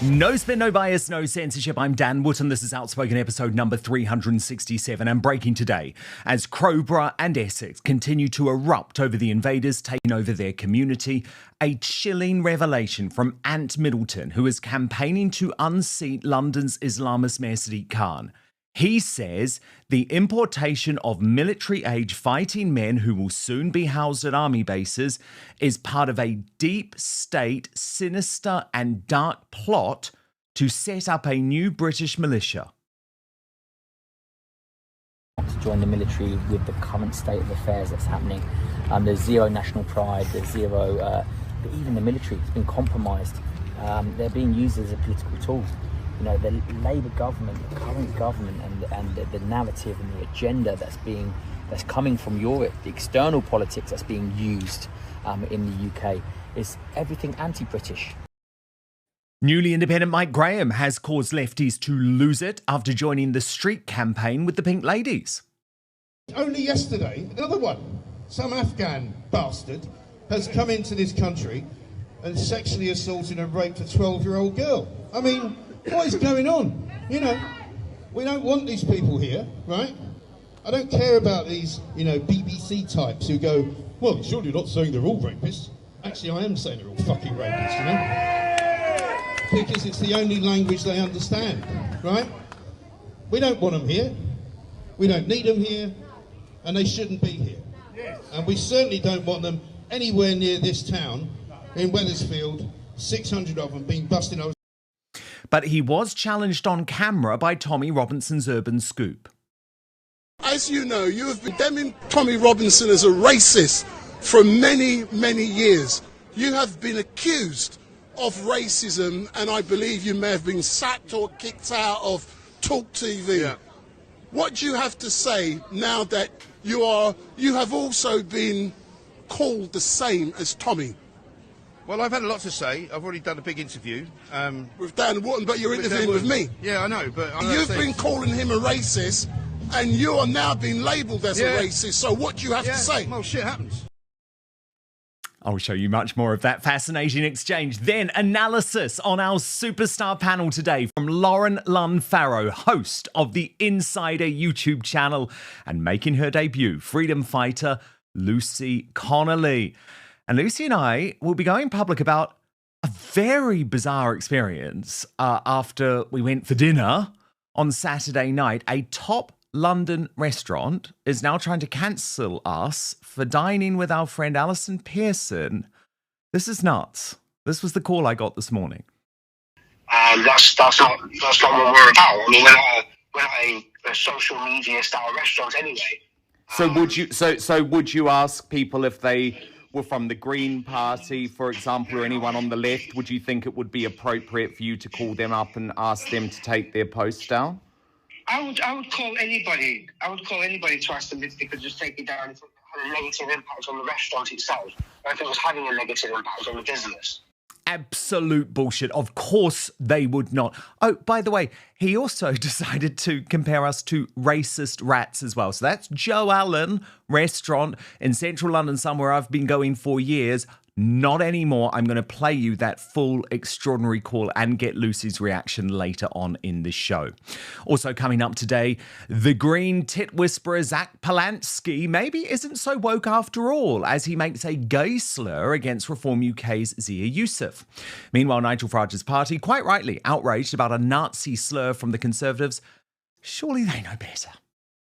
No spin, no bias, no censorship. I'm Dan Wootton. This is Outspoken episode number 367 and breaking today as Crowborough and Essex continue to erupt over the invaders taking over their community. A chilling revelation from Ant Middleton, who is campaigning to unseat London's Islamist Mayor Sadiq Khan. He says the importation of military-age fighting men who will soon be housed at army bases is part of a deep state, sinister and dark plot to set up a new British militia. To join the military with the current state of affairs that's happening. There's zero national pride, there's zero, but even the military has been compromised. They're being used as a political tool. You know, the Labour government, the current government, and the narrative and the agenda that's coming from Europe, the external politics that's being used in the UK, is everything anti-British. Newly independent Mike Graham has caused lefties to lose it after joining the street campaign with the Pink Ladies. Only yesterday, another one, some Afghan bastard, has come into this country and sexually assaulted and raped a 12-year-old girl. I mean, what is going on? You know, we don't want these people here, right? I don't care about these, BBC types who go, well, surely you're not saying they're all rapists. Actually, I am saying they're all fucking rapists, Because it's the only language they understand, right? We don't want them here. We don't need them here. And they shouldn't be here. Yes. And we certainly don't want them anywhere near this town in Wethersfield, 600 of them being busted over. But he was challenged on camera by Tommy Robinson's Urban Scoop. As you know, you have been condemning Tommy Robinson as a racist for many, many years. You have been accused of racism, and I believe you may have been sacked or kicked out of Talk TV. Yeah. What do you have to say now that you have also been called the same as Tommy? Well, I've had a lot to say. I've already done a big interview. With Dan Wootton, but you're interviewing with me. Yeah, I know, but... You've been calling him a racist, and you are now being labelled as a racist, so what do you have to say? Well, shit happens. I'll show you much more of that fascinating exchange. Then, analysis on our superstar panel today from Lunn Farrow, host of the Insider YouTube channel, and making her debut, freedom fighter Lucy Connolly. And Lucy and I will be going public about a very bizarre experience after we went for dinner on Saturday night. A top London restaurant is now trying to cancel us for dining with our friend Alison Pearson. This is nuts. This was the call I got this morning. That's not what we're about. I mean, we're not a social media style restaurant anyway. So would you ask people if they were from the Green Party, for example, or anyone on the left? Would you think it would be appropriate for you to call them up and ask them to take their post down? I would call anybody. I would call anybody to ask them if they could just take it down if it had a negative impact on the restaurant itself, or if it was having a negative impact on the business. Absolute bullshit. Of course they would not. Oh, by the way, he also decided to compare us to racist rats as well. So that's Joe Allen restaurant in central London somewhere I've been going for years. Not anymore. I'm going to play you that full extraordinary call and get Lucy's reaction later on in the show. Also coming up today, the green tit whisperer Zack Polanski maybe isn't so woke after all, as he makes a gay slur against Reform UK's Zia Yusuf. Meanwhile, Nigel Farage's party, quite rightly outraged about a Nazi slur from the Conservatives. Surely they know better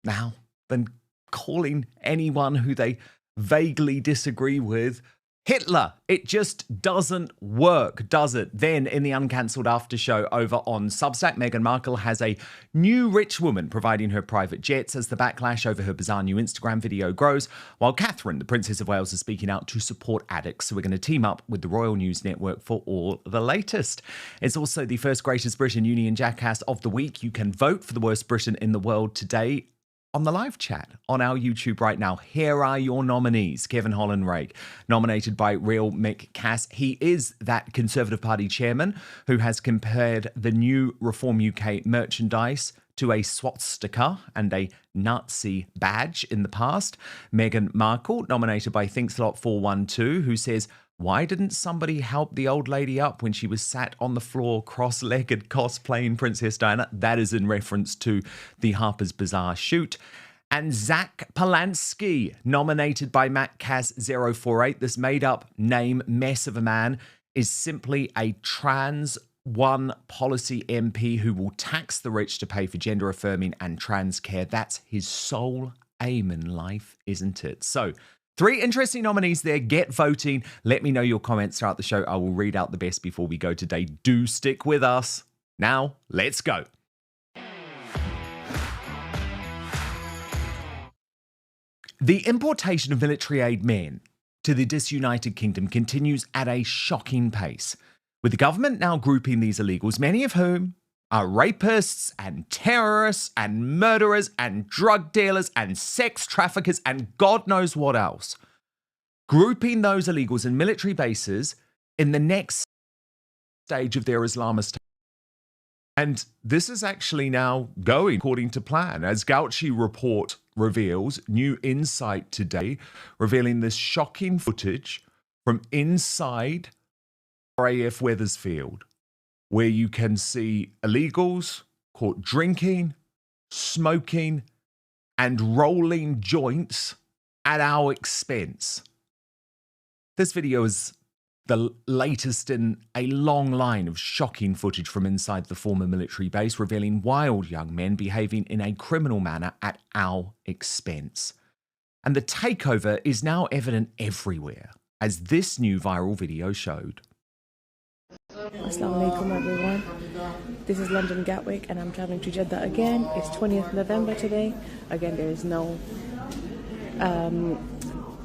now than calling anyone who they vaguely disagree with Hitler. It just doesn't work, does it? Then, in the uncancelled after show over on Substack, Meghan Markle has a new rich woman providing her private jets as the backlash over her bizarre new Instagram video grows, while Catherine, the Princess of Wales, is speaking out to support addicts. So we're going to team up with the Royal News Network for all the latest. It's also the first Greatest Britain Union Jackass of the week. You can vote for the worst Briton in the world today on the live chat on our YouTube right now. Here are your nominees. Kevin Holland-Rake, nominated by Real Mick Cass. He is that Conservative Party chairman who has compared the new Reform UK merchandise to a swastika and a Nazi badge in the past. Meghan Markle, nominated by ThinkSlot412, who says Why didn't somebody help the old lady up when she was sat on the floor cross-legged cosplaying Princess Diana? That is in reference to the Harper's Bazaar shoot. And Zack Polanski, nominated by MattCaz048, this made-up name mess of a man, is simply a trans one policy MP who will tax the rich to pay for gender-affirming and trans care. That's his sole aim in life, isn't it? So, 3 interesting nominees there. Get voting. Let me know your comments throughout the show. I will read out the best before we go today. Do stick with us. Now, let's go. The importation of military aid men to the disunited kingdom continues at a shocking pace, with the government now grouping these illegals, many of whom are rapists and terrorists and murderers and drug dealers and sex traffickers and God knows what else, grouping those illegals in military bases in the next stage of their Islamist. And this is actually now going according to plan. As Gauci report reveals, new insight today, revealing this shocking footage from inside RAF Wethersfield, where you can see illegals caught drinking, smoking, and rolling joints at our expense. This video is the latest in a long line of shocking footage from inside the former military base, revealing wild young men behaving in a criminal manner at our expense. And the takeover is now evident everywhere, as this new viral video showed. Assalamu alaikum everyone. This is London Gatwick and I'm traveling to Jeddah again. It's 20th November today. Again, there is no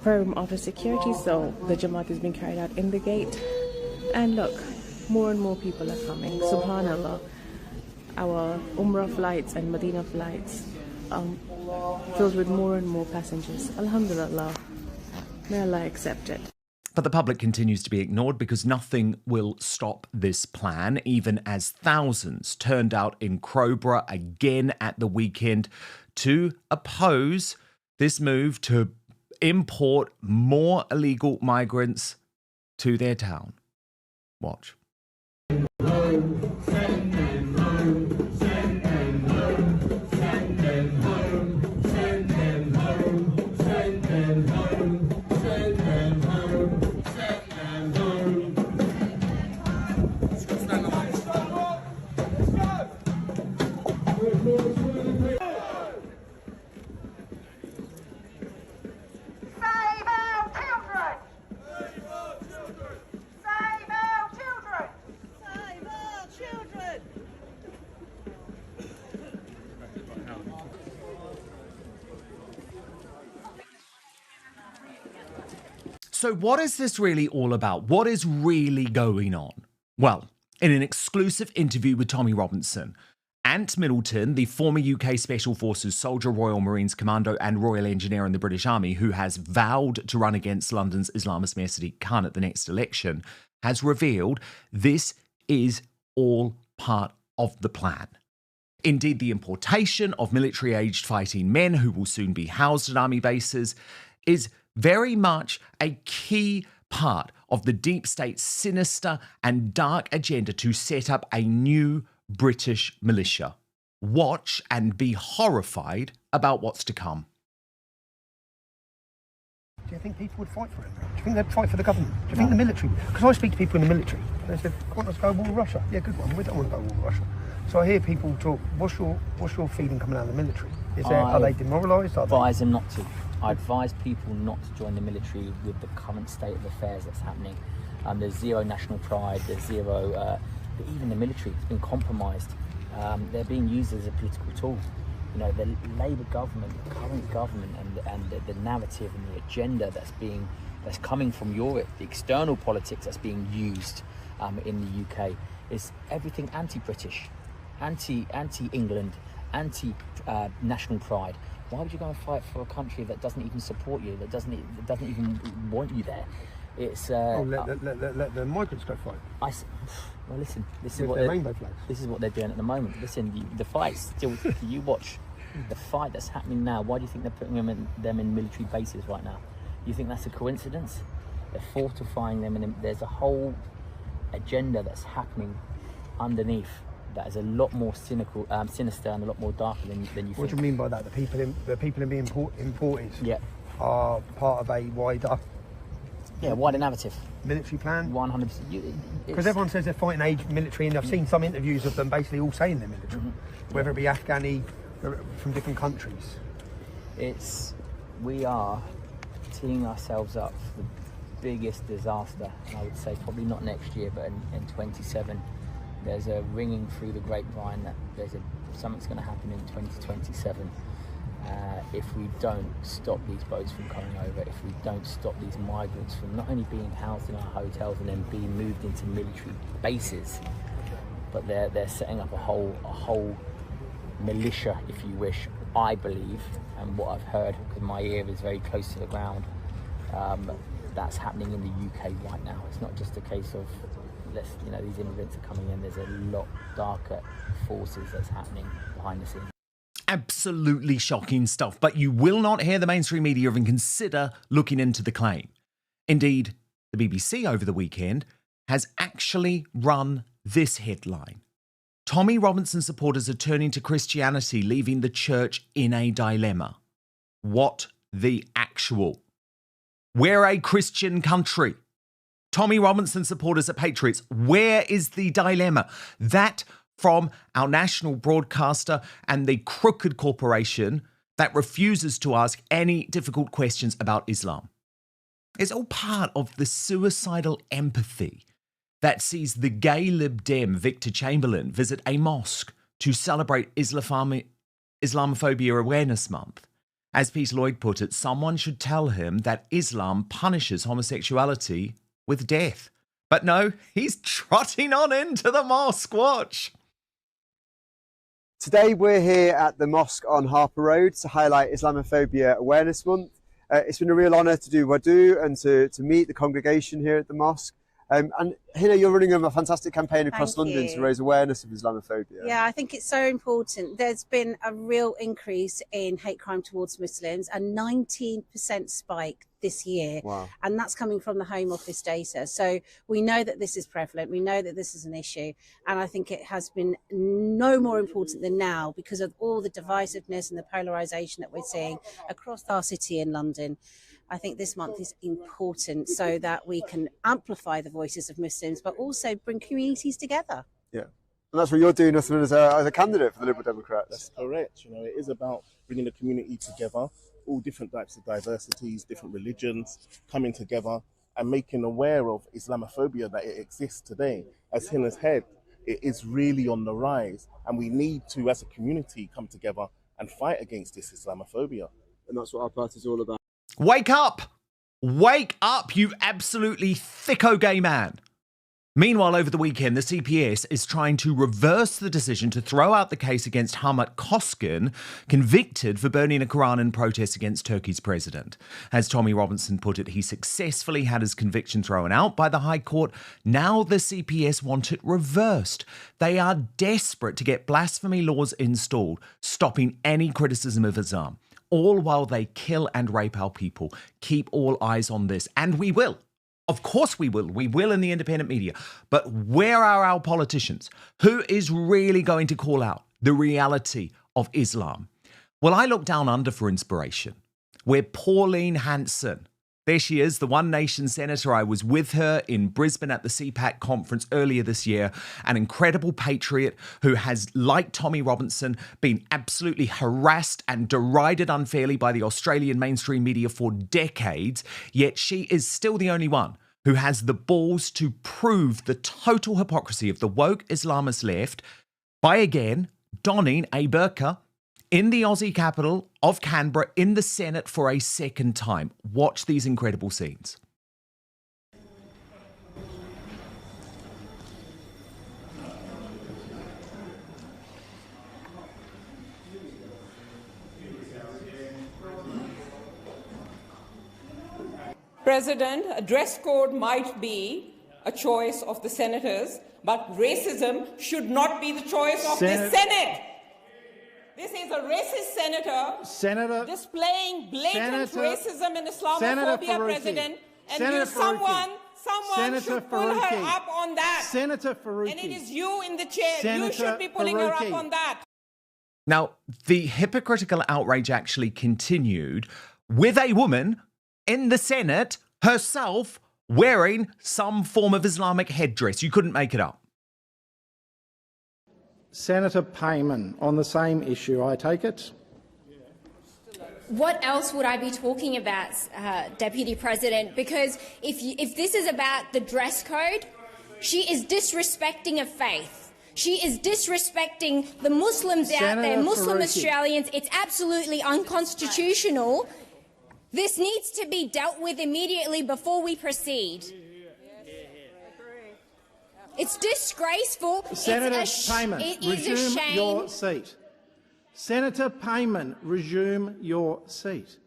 prayer office security, so the Jamaat is being carried out in the gate. And look, more and more people are coming. Subhanallah. Our Umrah flights and Medina flights filled with more and more passengers. Alhamdulillah. May Allah accept it. But the public continues to be ignored because nothing will stop this plan, even as thousands turned out in Crowborough again at the weekend to oppose this move to import more illegal migrants to their town. Watch. So what is this really all about? What is really going on? Well, in an exclusive interview with Tommy Robinson, Ant Middleton, the former UK Special Forces soldier, Royal Marines Commando and Royal Engineer in the British Army, who has vowed to run against London's Islamist Mayor Sadiq Khan at the next election, has revealed this is all part of the plan. Indeed, the importation of military-aged fighting men who will soon be housed at army bases is very much a key part of the deep state's sinister and dark agenda to set up a new British militia. Watch and be horrified about what's to come. Do you think people would fight for him? Do you think they'd fight for the government? Do you think the military? Because I speak to people in the military, and they said, "I want us to go to war with Russia." Yeah, good one. We don't want to go to war with Russia. So I hear people talk. What's your feeling coming out of the military? Are they demoralised? I advise them not to. I advise people not to join the military with the current state of affairs that's happening. There's zero national pride. There's zero. Even the military has been compromised. They're being used as a political tool. You know, the Labour government, the current government, and the narrative and the agenda that's coming from Europe, the external politics that's being used in the UK, is everything anti-British, anti-England, anti-national pride. Why would you go and fight for a country that doesn't even support you, that doesn't even want you there? It's let the migrants go fight. Well, listen. This is what they're doing at the moment. Listen, the fight's still. You watch the fight that's happening now. Why do you think they're putting them in military bases right now? You think that's a coincidence? They're fortifying them, and there's a whole agenda that's happening underneath that is a lot more cynical, sinister, and a lot more darker than you think. What do you mean by that? The people being imported are part of a wider narrative. Military plan? 100%. Because everyone says they're fighting age military, and I've seen some interviews of them basically all saying they're military, whether it be Afghani from different countries. We are teeing ourselves up for the biggest disaster, and I would say probably not next year, but in 27. There's a ringing through the grapevine that something's going to happen in 2027 if we don't stop these boats from coming over, if we don't stop these migrants from not only being housed in our hotels and then being moved into military bases, but they're setting up a whole militia, if you wish, I believe, and what I've heard, because my ear is very close to the ground, that's happening in the UK right now. It's not just a case of these immigrants are coming in. There's a lot darker forces that's happening behind the scenes. Absolutely shocking stuff, but you will not hear the mainstream media even consider looking into the claim. Indeed, the BBC over the weekend has actually run this headline. Tommy Robinson supporters are turning to Christianity, leaving the church in a dilemma. What the actual? We're a Christian country. Tommy Robinson supporters are patriots. Where is the dilemma? That from our national broadcaster and the crooked corporation that refuses to ask any difficult questions about Islam. It's all part of the suicidal empathy that sees the gay Lib Dem Victor Chamberlain visit a mosque to celebrate Islamophobia Awareness Month. As Peter Lloyd put it, someone should tell him that Islam punishes homosexuality with death. But no, he's trotting on into the mosque. Watch. Today we're here at the mosque on Harper Road to highlight Islamophobia Awareness Month. It's been a real honour to do wudu and to meet the congregation here at the mosque. And Hina, you're running a fantastic campaign across London to raise awareness of Islamophobia. Yeah, I think it's so important. There's been a real increase in hate crime towards Muslims, a 19% spike this year. Wow. And that's coming from the Home Office data. So we know that this is prevalent. We know that this is an issue. And I think it has been no more important than now because of all the divisiveness and the polarisation that we're seeing across our city in London. I think this month is important so that we can amplify the voices of Muslims, but also bring communities together. Yeah, and that's what you're doing, Uthman, as a candidate for the Liberal Democrats. That's correct. It is about bringing the community together, all different types of diversities, different religions coming together and making aware of Islamophobia that it exists today. As Hina's head, it is really on the rise, and we need to, as a community, come together and fight against this Islamophobia. And that's what our party is all about. Wake up! Wake up, you absolutely thicko gay man. Meanwhile, over the weekend, the CPS is trying to reverse the decision to throw out the case against Hamit Koskin, convicted for burning a Quran in protest against Turkey's president. As Tommy Robinson put it, he successfully had his conviction thrown out by the High Court. Now the CPS want it reversed. They are desperate to get blasphemy laws installed, stopping any criticism of Islam. All while they kill and rape our people. Keep all eyes on this. And we will. Of course we will. We will in the independent media. But where are our politicians? Who is really going to call out the reality of Islam? Well, I look down under for inspiration. Where Pauline Hanson, there she is, the One Nation senator. I was with her in Brisbane at the CPAC conference earlier this year. An incredible patriot who has, like Tommy Robinson, been absolutely harassed and derided unfairly by the Australian mainstream media for decades. Yet she is still the only one who has the balls to prove the total hypocrisy of the woke Islamist left by again donning a burqa in the Aussie capital of Canberra, in the Senate for a second time. Watch these incredible scenes. President, a dress code might be a choice of the senators, but racism should not be the choice of the Senate. This is a racist senator displaying blatant racism and Islamophobia, President. And Senator someone Senator should pull her Faruqi. up on that. Senator Faruqi. And it is you in the chair. Senator You should be pulling her Faruqi. up on that. Now, the hypocritical outrage actually continued with a woman in the Senate herself wearing some form of Islamic headdress. You couldn't make it up. Senator Payman, on the same issue, I take it. What else would I be talking about, Deputy President? Because if this is about the dress code, she is disrespecting a faith. She is disrespecting the Muslims out there, Muslim Faruqi. Australians. It's absolutely unconstitutional. This needs to be dealt with immediately before we proceed. It's disgraceful. Senator It Payman, is a resume shame. your seat. Senator Payman, resume your seat.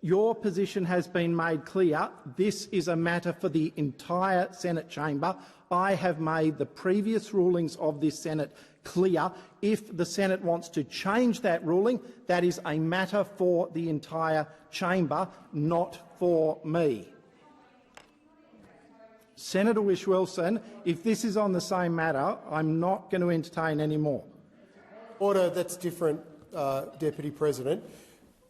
Your position has been made clear. This is a matter for the entire Senate chamber. I have made the previous rulings of this Senate clear. If the Senate wants to change that ruling, that is a matter for the entire chamber, not for me. Senator Whish-Wilson, if this is on the same matter, I'm not going to entertain any more. Order, that's different, Deputy President.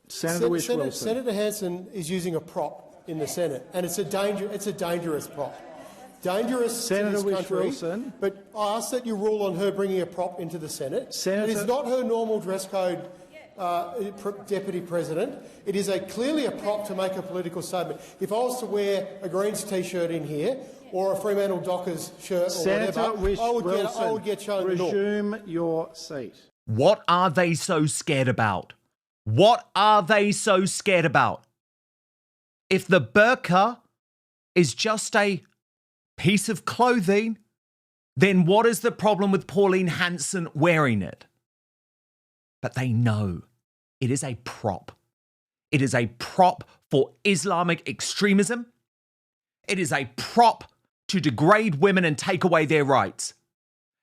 Senator Whish-Wilson. Senator Hanson is using a prop in the Senate, and it's a dangerous prop. Dangerous Senator to this country, Whish-Wilson. but I ask that you rule on her bringing a prop into the Senate. It is not her normal dress code, Deputy President. It is clearly a prop to make a political statement. If I was to wear a Greens T-shirt in here, or a Fremantle Dockers shirt or Senator whatever, I would get shown the door. Resume your seat. What are they so scared about? What are they so scared about? If the burqa is just a piece of clothing, then what is the problem with Pauline Hanson wearing it? But they know it is a prop. It is a prop for Islamic extremism. It is a prop to degrade women and take away their rights.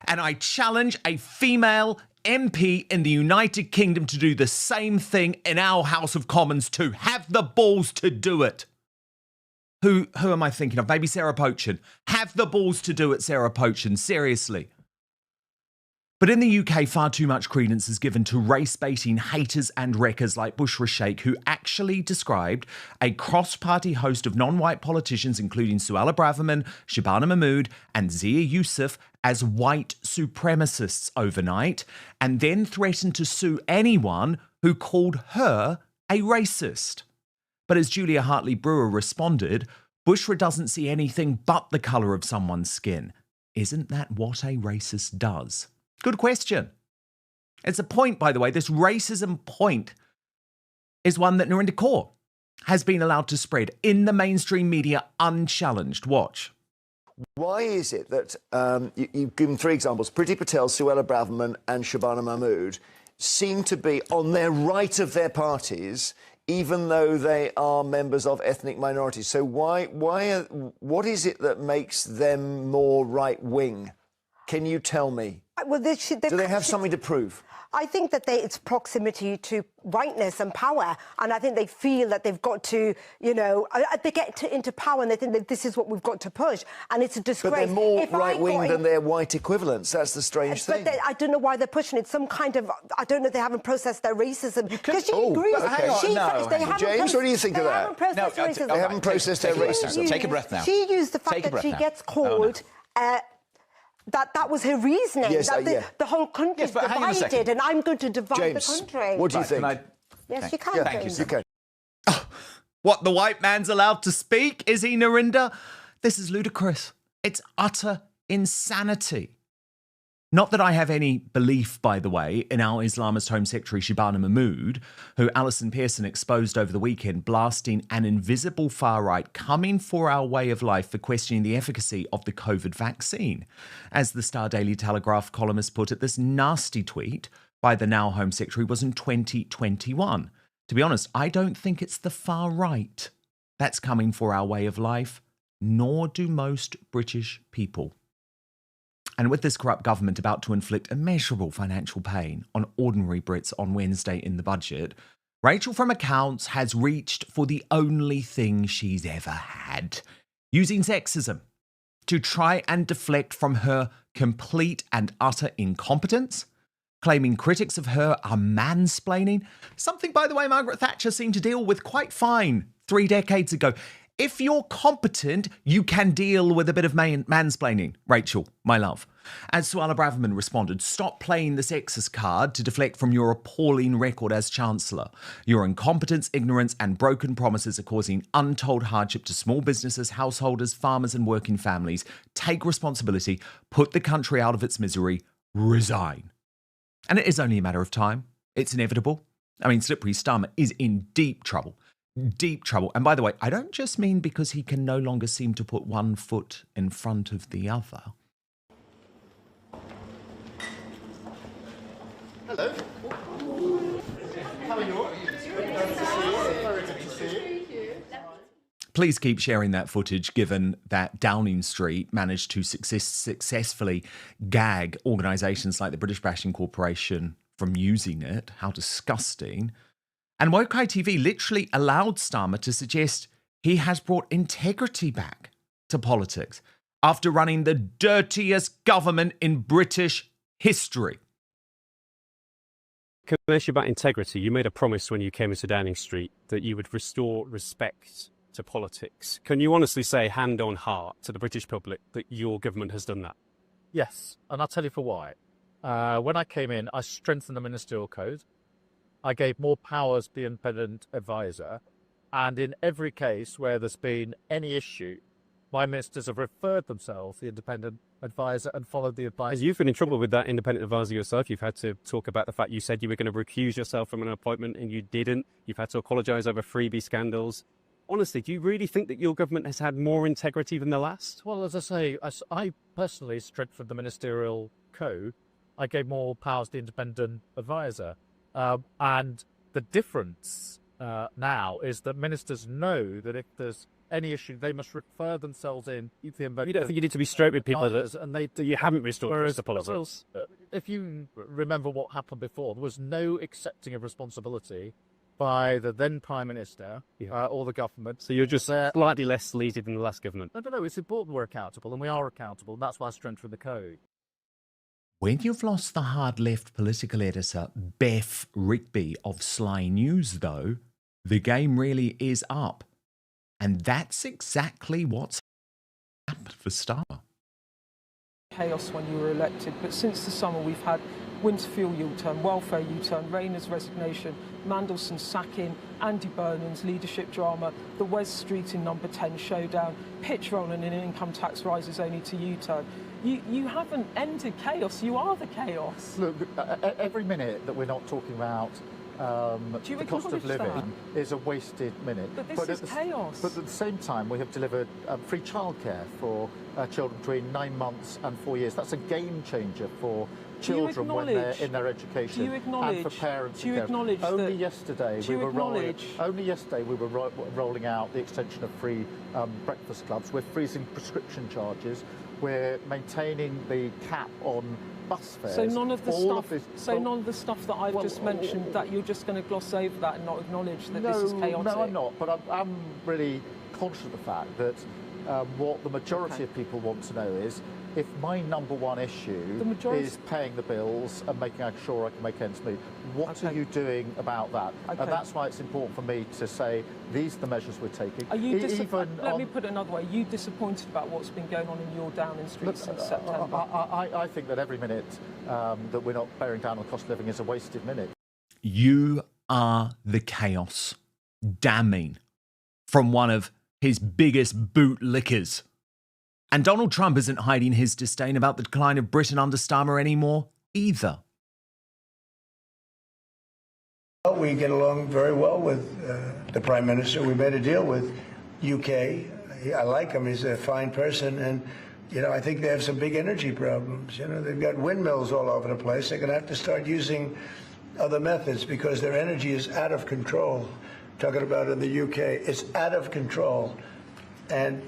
And I challenge a female MP in the United Kingdom to do the same thing in our House of Commons too. Have the balls to do it. Who am I thinking of? Maybe Sarah Pochin. Have the balls to do it, Sarah Pochin. Seriously. But in the UK, far too much credence is given to race-baiting haters and wreckers like Bushra Sheikh, who actually described a cross-party host of non-white politicians, including Suella Braverman, Shabana Mahmood, and Zia Yusuf, as white supremacists overnight, and then threatened to sue anyone who called her a racist. But as Julia Hartley-Brewer responded, Bushra doesn't see anything but the colour of someone's skin. Isn't that what a racist does? Good question. It's a point, by the way. This racism point is one that Narinder Kaur has been allowed to spread in the mainstream media unchallenged. Watch. Why is it that you've given three examples, Priti Patel, Suella Braverman and Shabana Mahmood seem to be on their right of their parties, even though they are members of ethnic minorities? So what is it that makes them more right-wing? Can you tell me? Well, do they have something to prove? I think that it's proximity to rightness and power, and I think they feel that they've got to, they get into power and they think that this is what we've got to push, and it's a disgrace. But they're more right-wing than their white equivalents. That's the strange thing. But I don't know why they're pushing it. Some kind of, I don't know, they haven't processed their racism. Because she agrees. James, what do you think of that? They haven't processed their racism. Take a breath now. She used the fact that she gets called... That was her reasoning. Yes, the whole country is divided, and I'm going to divide the country. What do you think? Yes, you can. Thank you. You can. What, the white man's allowed to speak? Is he, Narinder? This is ludicrous. It's utter insanity. Not that I have any belief, by the way, in our Islamist Home Secretary Shabana Mahmood, who Alison Pearson exposed over the weekend, blasting an invisible far-right coming for our way of life for questioning the efficacy of the COVID vaccine. As the Star Daily Telegraph columnist put it, this nasty tweet by the now Home Secretary was in 2021. To be honest, I don't think it's the far-right that's coming for our way of life, nor do most British people. And with this corrupt government about to inflict immeasurable financial pain on ordinary Brits on Wednesday in the budget, Rachel from Accounts has reached for the only thing she's ever had, using sexism to try and deflect from her complete and utter incompetence, claiming critics of her are mansplaining, something, by the way, Margaret Thatcher seemed to deal with quite fine 3 decades ago. If you're competent, you can deal with a bit of mansplaining, Rachel, my love. As Suella Braverman responded, stop playing the sexist card to deflect from your appalling record as Chancellor. Your incompetence, ignorance and broken promises are causing untold hardship to small businesses, householders, farmers and working families. Take responsibility, put the country out of its misery, resign. And it is only a matter of time. It's inevitable. I mean, Slippery Starmer is in deep trouble. Deep trouble. And by the way, I don't just mean because he can no longer seem to put one foot in front of the other. Hello. How are you? Nice to see you. Very good to see you. Please keep sharing that footage, given that Downing Street managed to successfully gag organisations like the British Bashing Corporation from using it. How disgusting. And Woke TV literally allowed Starmer to suggest he has brought integrity back to politics after running the dirtiest government in British history. Can I ask you about integrity? You made a promise when you came into Downing Street that you would restore respect to politics. Can you honestly say, hand on heart, to the British public that your government has done that? Yes, and I'll tell you for why. When I came in, I strengthened the ministerial code. I gave more powers to the independent advisor, and in every case where there's been any issue, my ministers have referred themselves to the independent advisor and followed the advice. You've been in trouble with that independent advisor yourself. You've had to talk about the fact you said you were going to recuse yourself from an appointment and you didn't. You've had to apologise over freebie scandals. Honestly, do you really think that your government has had more integrity than the last? Well, as I say, I personally strengthened the ministerial code. I gave more powers to the independent advisor. And the difference now is that ministers know that if there's any issue, they must refer themselves in. You don't think you need to be straight with people and you haven't restored the politics? If you remember what happened before, there was no accepting of responsibility by the then Prime Minister or the government. So you're just slightly less sleazy than the last government? No, it's important we're accountable, and we are accountable, and that's why I strengthened the code. When you've lost the hard left political editor, Beth Rigby of Sly News, though, the game really is up. And that's exactly what's happened for Starmer. Chaos when you were elected, but since the summer we've had winter fuel U-turn, welfare U-turn, Rayner's resignation, Mandelson's sacking, Andy Burnham's leadership drama, the Wes Street in number 10 showdown, pitch rolling in income tax rises only to U-turn. You haven't ended chaos, you are the chaos. Look, every minute that we're not talking about the cost of living is a wasted minute. But this is chaos. But at the same time, we have delivered free childcare for children between 9 months and 4 years. That's a game changer for children when they're in their education and for parents. Do you acknowledge only yesterday we were rolling out the extension of free breakfast clubs. We're freezing prescription charges. We're maintaining the cap on bus fares. So none of the stuff that I've just mentioned, that you're just going to gloss over that and not acknowledge that this is chaotic? No, I'm not. But I'm really conscious of the fact that what the majority of people want to know is, if my number one issue is paying the bills and making sure I can make ends meet, what are you doing about that? And that's why it's important for me to say, these are the measures we're taking. Are you let me put it another way. Are you disappointed about what's been going on in your Downing Street since September? I think that every minute that we're not bearing down on cost of living is a wasted minute. You are the chaos. Damning from one of his biggest bootlickers. And Donald Trump isn't hiding his disdain about the decline of Britain under Starmer anymore either. We get along very well with the Prime Minister. We made a deal with UK. I like him. He's a fine person. And, I think they have some big energy problems. They've got windmills all over the place. They're going to have to start using other methods because their energy is out of control. Talking about in the UK, it's out of control. And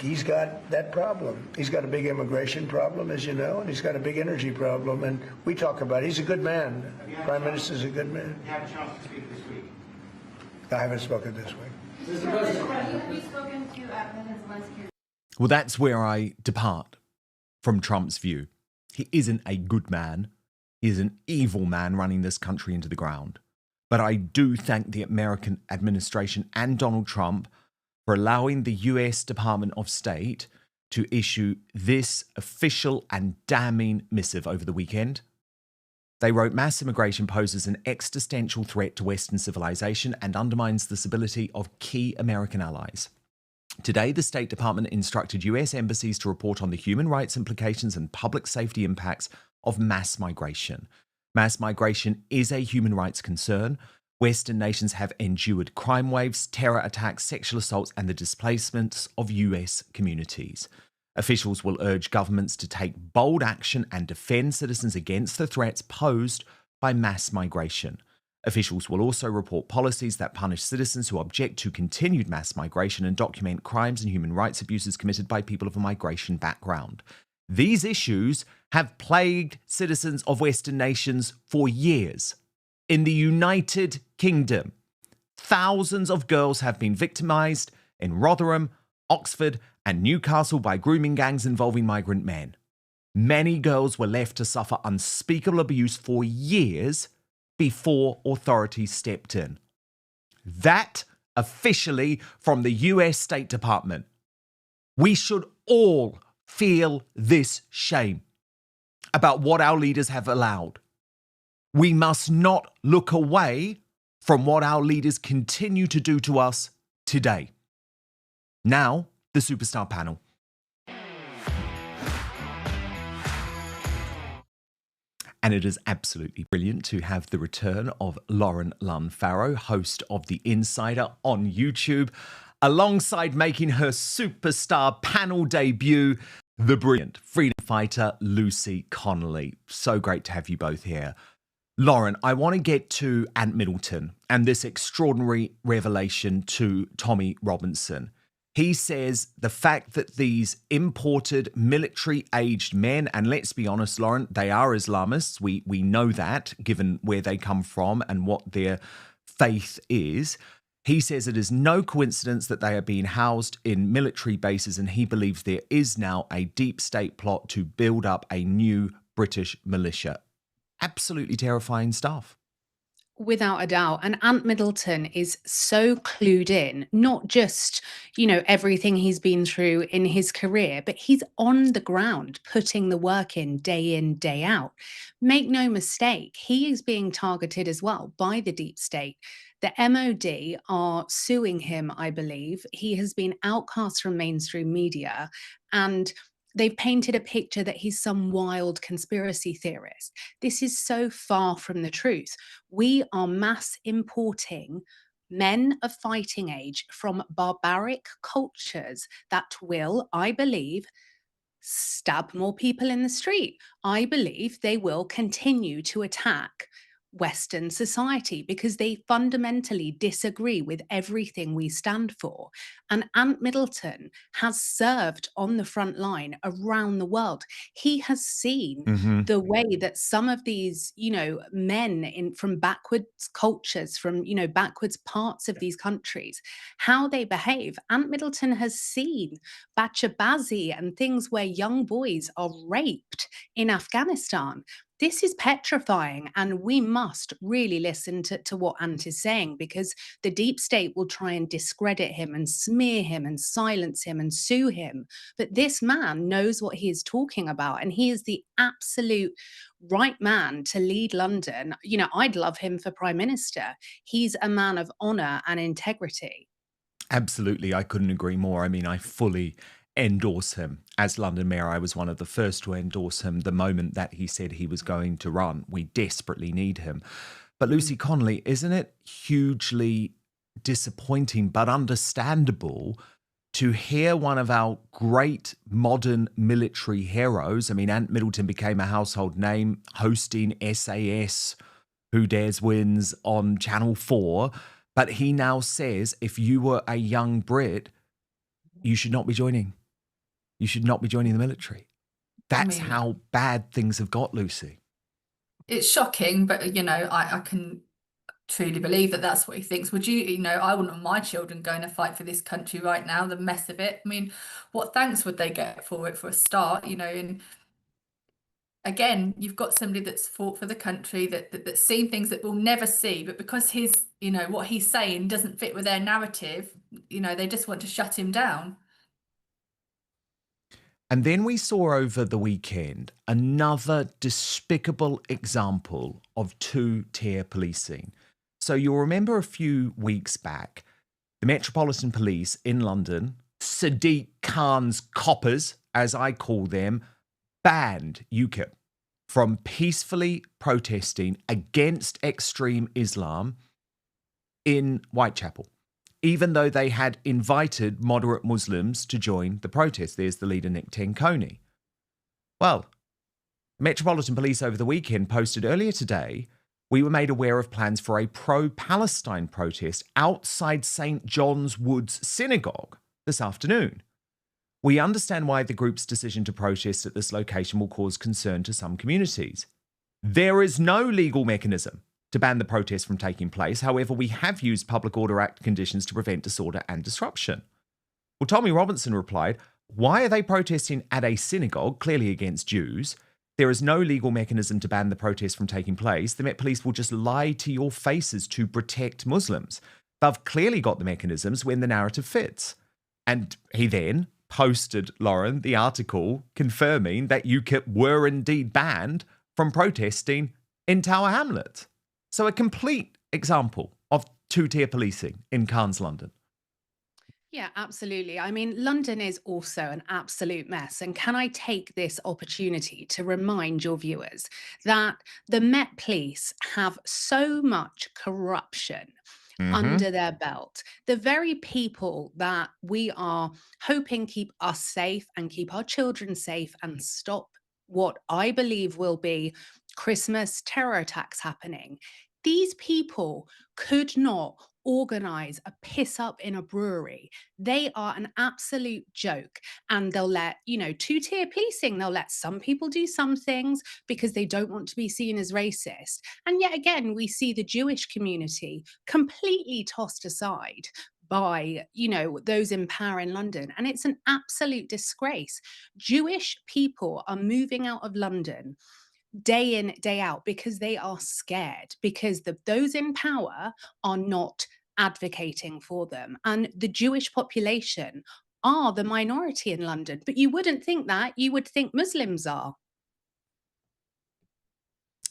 he's got that problem. He's got a big immigration problem, as you know, and he's got a big energy problem. And we talk about it. He's a good man. Prime Minister's a good man. You had a chance to speak this week. I haven't spoken this week. Well, that's where I depart from Trump's view. He isn't a good man. He is an evil man running this country into the ground. But I do thank the American administration and Donald Trump for allowing the US Department of State to issue this official and damning missive over the weekend. They wrote, mass immigration poses an existential threat to Western civilization and undermines the stability of key American allies. Today, the State Department instructed US embassies to report on the human rights implications and public safety impacts of mass migration. Mass migration is a human rights concern. Western nations have endured crime waves, terror attacks, sexual assaults, and the displacements of US communities. Officials will urge governments to take bold action and defend citizens against the threats posed by mass migration. Officials will also report policies that punish citizens who object to continued mass migration and document crimes and human rights abuses committed by people of a migration background. These issues have plagued citizens of Western nations for years. In the United Kingdom, thousands of girls have been victimised in Rotherham, Oxford, and Newcastle by grooming gangs involving migrant men. Many girls were left to suffer unspeakable abuse for years before authorities stepped in. That officially from the US State Department. We should all feel this shame about what our leaders have allowed. We must not look away from what our leaders continue to do to us today. Now, the Superstar Panel. And it is absolutely brilliant to have the return of Lunn Farrow, host of The Insider on YouTube, alongside making her Superstar Panel debut, the brilliant freedom fighter Lucy Connolly. So great to have you both here. Lauren, I want to get to Ant Middleton and this extraordinary revelation to Tommy Robinson. He says the fact that these imported military-aged men, and let's be honest, Lauren, they are Islamists. We know that, given where they come from and what their faith is. He says it is no coincidence that they are being housed in military bases, and he believes there is now a deep state plot to build up a new British militia. Absolutely terrifying stuff. Without a doubt. And Ant Middleton is so clued in, not just, everything he's been through in his career, but he's on the ground, putting the work in, day out. Make no mistake, he is being targeted as well by the deep state. The MOD are suing him, I believe. He has been outcast from mainstream media, and they've painted a picture that he's some wild conspiracy theorist. This is so far from the truth. We are mass importing men of fighting age from barbaric cultures that will, I believe, stab more people in the street. I believe they will continue to attack Western society because they fundamentally disagree with everything we stand for. And Ant Middleton has served on the front line around the world. He has seen the way that some of these, men from backwards cultures, from, backwards parts of these countries, how they behave. Ant Middleton has seen Bachabazi and things where young boys are raped in Afghanistan. This is petrifying, and we must really listen to what Ant is saying, because the deep state will try and discredit him and smear him and silence him and sue him. But this man knows what he is talking about, and he is the absolute right man to lead London. I'd love him for Prime Minister. He's a man of honour and integrity. Absolutely, I couldn't agree more. I mean, I fully endorse him. As London Mayor, I was one of the first to endorse him the moment that he said he was going to run. We desperately need him. But Lucy Connolly, isn't it hugely disappointing but understandable to hear one of our great modern military heroes? I mean, Ant Middleton became a household name hosting SAS Who Dares Wins on Channel 4. But he now says if you were a young Brit, you should not be joining. You should not be joining the military. That's how bad things have got, Lucy. It's shocking, but I can truly believe that that's what he thinks. Would you, I wouldn't want my children going to fight for this country right now, the mess of it. I mean, what thanks would they get for it for a start, and again, you've got somebody that's fought for the country, that's seen things that we'll never see, but because his, what he's saying doesn't fit with their narrative, they just want to shut him down. And then we saw over the weekend another despicable example of two-tier policing. So you'll remember a few weeks back, the Metropolitan Police in London, Sadiq Khan's coppers, as I call them, banned UKIP from peacefully protesting against extreme Islam in Whitechapel, even though they had invited moderate Muslims to join the protest. There's the leader, Nick Tenconi. Well, Metropolitan Police over the weekend posted earlier today, we were made aware of plans for a pro-Palestine protest outside St. John's Wood's Synagogue this afternoon. We understand why the group's decision to protest at this location will cause concern to some communities. There is no legal mechanism to ban the protest from taking place. However, we have used Public Order Act conditions to prevent disorder and disruption. Well, Tommy Robinson replied, why are they protesting at a synagogue, clearly against Jews? There is no legal mechanism to ban the protest from taking place. The Met Police will just lie to your faces to protect Muslims. They've clearly got the mechanisms when the narrative fits. And he then posted, Lauren, the article confirming that UKIP were indeed banned from protesting in Tower Hamlets. So a complete example of two-tier policing in Khan's London. Yeah, absolutely. I mean, London is also an absolute mess. And can I take this opportunity to remind your viewers that the Met Police have so much corruption under their belt. The very people that we are hoping keep us safe and keep our children safe and stop what I believe will be Christmas terror attacks happening. These people could not organize a piss up in a brewery. They are an absolute joke. And they'll let, two-tier policing, they'll let some people do some things because they don't want to be seen as racist. And yet again, we see the Jewish community completely tossed aside by, those in power in London. And it's an absolute disgrace. Jewish people are moving out of London day in, day out, because they are scared, because those in power are not advocating for them. And the Jewish population are the minority in London. But you wouldn't think that. You would think Muslims are.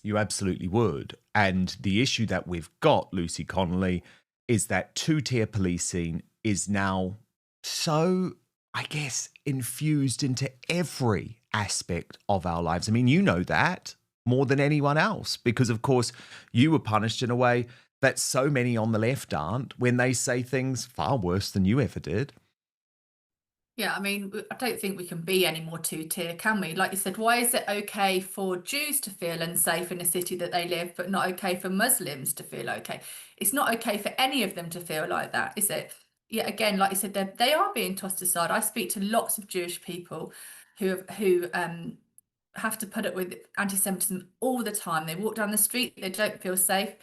You absolutely would. And the issue that we've got, Lucy Connolly, is that two-tier policing is now so, I guess, infused into every aspect of our lives. I mean, you know that more than anyone else, because of course you were punished in a way that so many on the left aren't when they say things far worse than you ever did. Yeah, I mean, I don't think we can be any more two-tier, can we? Like you said, why is it okay for Jews to feel unsafe in a city that they live, but not okay for Muslims to feel okay? It's not okay for any of them to feel like that, is it? Yeah, again, like you said, they are being tossed aside. I speak to lots of Jewish people who have to put up with anti-Semitism all the time. They walk down the street, they don't feel safe.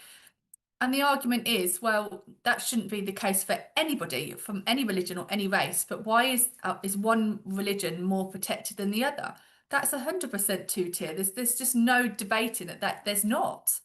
And the argument is, well, that shouldn't be the case for anybody from any religion or any race. But why is one religion more protected than the other? That's 100% two-tier. There's just no debating that there's not.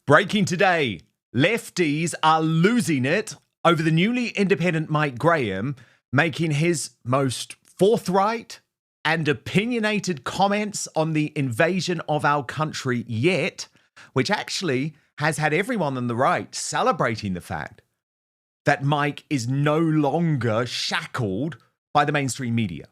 Breaking today, lefties are losing it over the newly independent Mike Graham making his most forthright and opinionated comments on the invasion of our country yet, which actually has had everyone on the right celebrating the fact that Mike is no longer shackled by the mainstream media.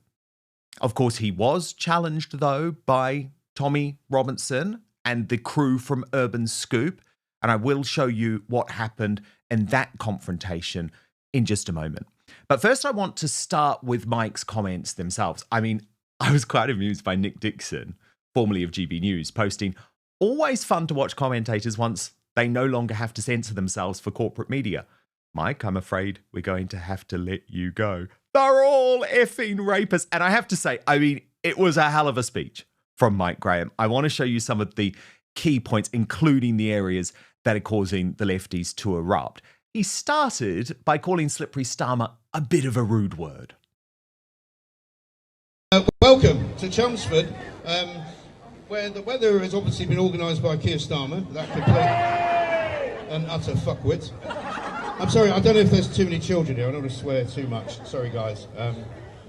Of course, he was challenged, though, by Tommy Robinson and the crew from Urban Scoop, and I will show you what happened in that confrontation in just a moment. But first, I want to start with Mike's comments themselves. I mean, I was quite amused by Nick Dixon, formerly of GB News, posting, always fun to watch commentators once they no longer have to censor themselves for corporate media. Mike, I'm afraid we're going to have to let you go. They're all effing rapists. And I have to say, I mean, it was a hell of a speech from Mike Graham. I want to show you some of the key points, including the areas that are causing the lefties to erupt. He started by calling Slippery Starmer a bit of a rude word. Welcome to Chelmsford, where the weather has obviously been organised by Keir Starmer, that complete and utter fuckwit. I'm sorry, I don't know if there's too many children here, I don't want to swear too much, sorry guys.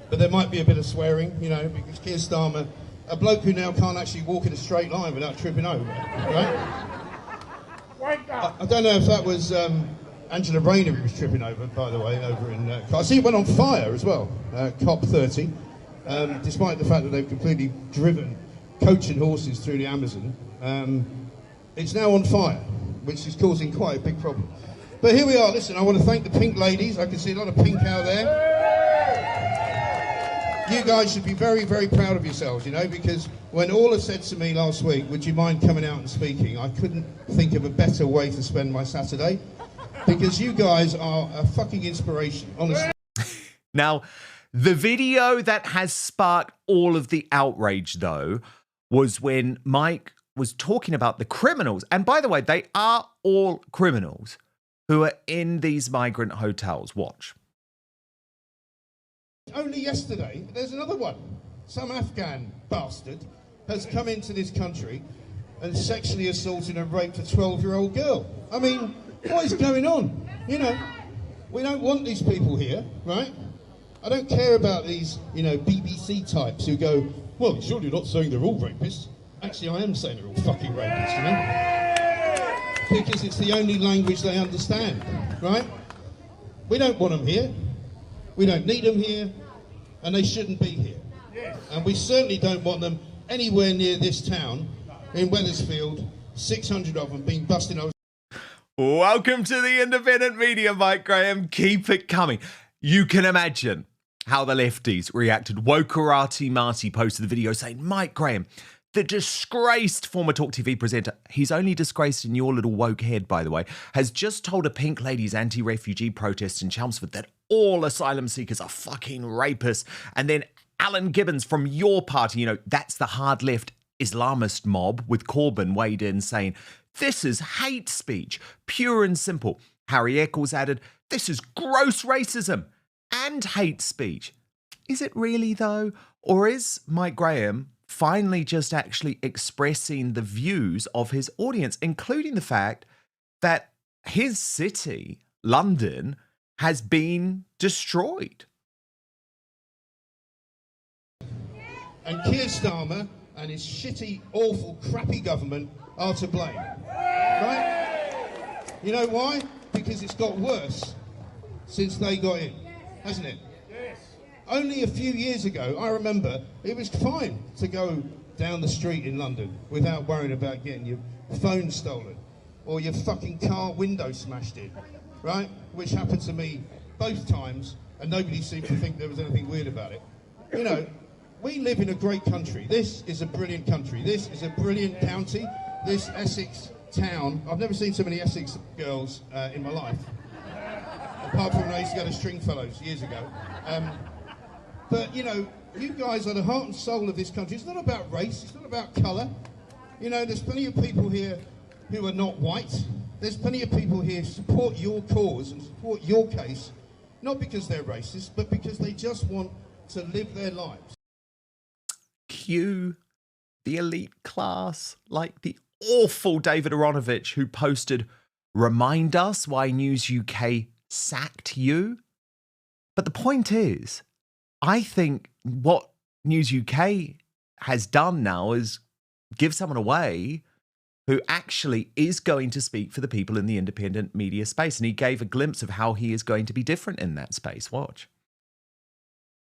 But there might be a bit of swearing, you know, because Keir Starmer, a bloke who now can't actually walk in a straight line without tripping over, right? I don't know if that was Angela Rayner who was tripping over, by the way, over in... I see it went on fire as well, COP30. Despite the fact that they've completely driven coach and horses through the Amazon, it's now on fire, which is causing quite a big problem. But here we are. Listen, I want to thank the pink ladies. I can see a lot of pink out there. You guys should be very, very proud of yourselves, you know, because when Orla said to me last week, would you mind coming out and speaking, I couldn't think of a better way to spend my Saturday, because you guys are a fucking inspiration, honestly. Now, the video that has sparked all of the outrage, though, was when Mike was talking about the criminals. And by the way, they are all criminals who are in these migrant hotels. Watch. Only yesterday, there's another one. Some Afghan bastard has come into this country and sexually assaulted and raped a 12-year-old girl. I mean, what is going on? You know, we don't want these people here, right? I don't care about these, you know, BBC types who go, well, surely you're not saying they're all rapists. Actually, I am saying they're all fucking rapists, you know? Because it's the only language they understand, right? We don't want them here. We don't need them here, and they shouldn't be here. And we certainly don't want them anywhere near this town in Wethersfield, 600 of them being busted over. Welcome to the independent media, Mike Graham. Keep it coming. You can imagine how the lefties reacted. Wokerati Marty posted the video saying, Mike Graham, the disgraced former Talk TV presenter, he's only disgraced in your little woke head, by the way, has just told a pink ladies anti-refugee protest in Chelmsford that all asylum seekers are fucking rapists. And then Alan Gibbons from your party, you know, that's the hard left Islamist mob with Corbyn weighed in saying, this is hate speech, pure and simple. Harry Eccles added, this is gross racism and hate speech. Is it really though? Or is Mike Graham finally just actually expressing the views of his audience, including the fact that his city, London, has been destroyed? And Keir Starmer and his shitty, awful, crappy government are to blame, right? You know why? Because it's got worse since they got in, hasn't it? Only a few years ago, I remember, it was fine to go down the street in London without worrying about getting your phone stolen or your fucking car window smashed in, right? Which happened to me both times, and nobody seemed to think there was anything weird about it. You know, we live in a great country. This is a brilliant country. This is a brilliant county. This Essex town, I've never seen so many Essex girls in my life, apart from when I used to go to Stringfellows years ago. But, you know, you guys are the heart and soul of this country. It's not about race. It's not about colour. You know, there's plenty of people here who are not white. There's plenty of people here who support your cause and support your case, not because they're racist, but because they just want to live their lives. Cue the elite class, like the awful David Aronovich who posted, remind us why News UK sacked you. But the point is, I think what News UK has done now is give someone away who actually is going to speak for the people in the independent media space. And he gave a glimpse of how he is going to be different in that space. Watch.